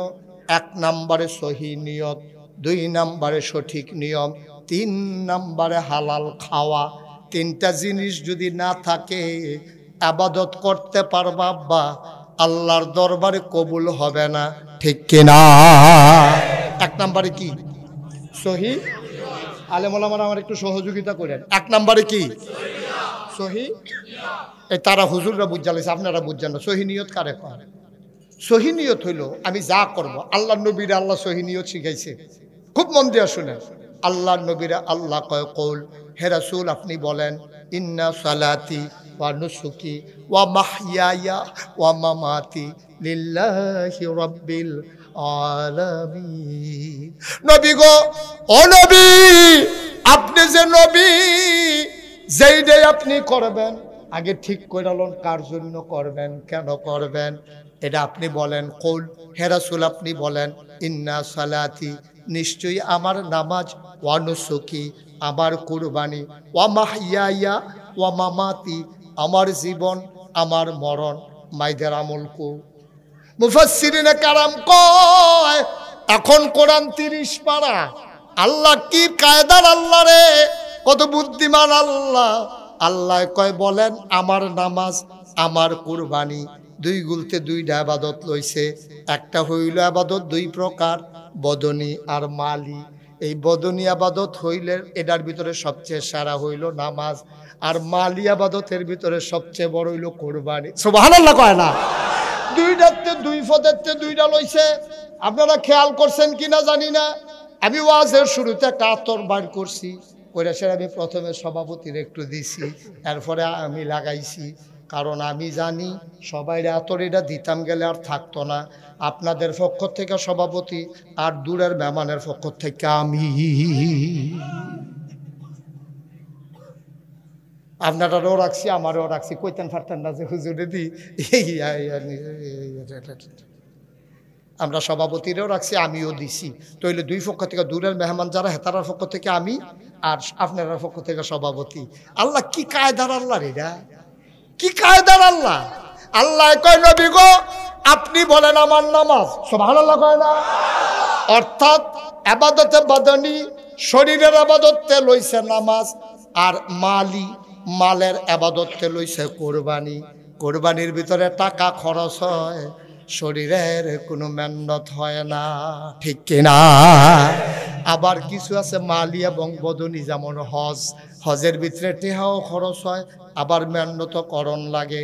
1 নম্বরে সহি নিয়ত, 2 নম্বরে সঠিক নিয়ম, 3 নম্বরে হালাল খাওয়া। 3টা জিনিস যদি না থাকে ইবাদত করতে পারবা আব্বা, আল্লাহর দরবারে কবুল হবে না, ঠিক কিনা? 1 নম্বরে কি? সহি। আলেম ওলামারা আমার একটু সহযোগিতা করেন। 1 নম্বরে কি? সহি। এই তারা হুজুররা বুঝালেছে, আপনারা বুঝছেন না। সহি নিয়ত কারে কয়? সহি নিয়ত হইল আমি যা করব, আল্লাহ নবীরা আল্লাহ সহি নিয়ত শিখাইছে। খুব মন দিয়ে শুনেন। আল্লাহ নবীরা আল্লাহ কয় কৌল, হে রাসূল আপনি বলেন ইন্না সালাতি ওয়া নুসুকি ওয়া মাহইয়ায়া ওয়া মামাতি লিল্লাহি রাব্বিল আলামিন। নবী গো, ও নবী, আপনি যে নবী, যেইটাই আপনি করবেন আগে ঠিক করে লন কার জন্য করবেন, কেন করবেন, এটা আপনি বলেন। কৌল, হে রাসূল আপনি বলেন ইন্না সালাতি, নিশ্চয়ই আমার নামাজ, ওয়া নুসুকি আমার কুরবানি, ওয়া মাহইয়ায়া ওয়া মামাতি আমার জীবন আমার মরণ, মাইদের আমলকু। মুফাসসিরিনে কারাম কয় এখন কোরআন 30 পারা। আল্লাহ কি কায়দার আল্লাহ রে, কত বুদ্ধিমান আল্লাহ। আল্লাহ কয় বলেন আমার নামাজ আমার কুরবানি, 2 গুলতে 2টা ইবাদত লইছে। একটা হইল ইবাদত 2 প্রকার, বদনী আর মালি। এই বদনী ইবাদত হইলে এটার ভিতরে সবচেয়ে সেরা হইল নামাজ, আর মালি ইবাদতের ভিতরে সবচেয়ে বড় হইল কুরবানি। সুবহানাল্লাহ কয় না? 2টাতে 2 পদেতে 2টা লইছে। আপনারা খেয়াল করছেন কিনা জানি না, আমি ওয়াজের শুরুতে একটা আতর বার করছি, ওইটা সেটা আমি প্রথমে সভাপতির একটু দিছি, এরপরে আমি লাগাইছি। কারণ আমি জানি সবাই আতর এটা দিতাম গেলে আর থাকতো না। আপনাদের পক্ষ থেকে সভাপতি, আর দূরের মেহমানের পক্ষ থেকে আমি। আপনারাও রাখছি, আমারও রাখছি, কইতেন ফারতেন না যে হুজুরে দি। আমরা সভাপতিরও রাখছি, আমিও দিছি। তইলে 2 পক্ষ থেকে দূরের মেহমান যারা হেতারার পক্ষ থেকে আমি, আর আপনার পক্ষ থেকে সভাপতি। আল্লাহ কি কায়দার আল্লাহ রে, কি কায়দার আল্লাহ। আল্লাহ কয় নবী গো আপনি বলেন আমার নামাজ, সুবহানাল্লাহ কয় না? অর্থাৎ ইবাদতে বদনী, শরীরের ইবাদতে লইছে নামাজ, আর মালি, মালের ইবাদতে লইছে কুরবানি। কুরবানির ভিতরে টাকা খরচ হয়, শরীরের কোনো মেহনত হয় না, ঠিক কিনা? আবার কিছু আছে মালি এবং বদনী, যেমন হজ, হজের ভিতরে টেহাও খরচ হয়, আবার মেহনত করণ লাগে।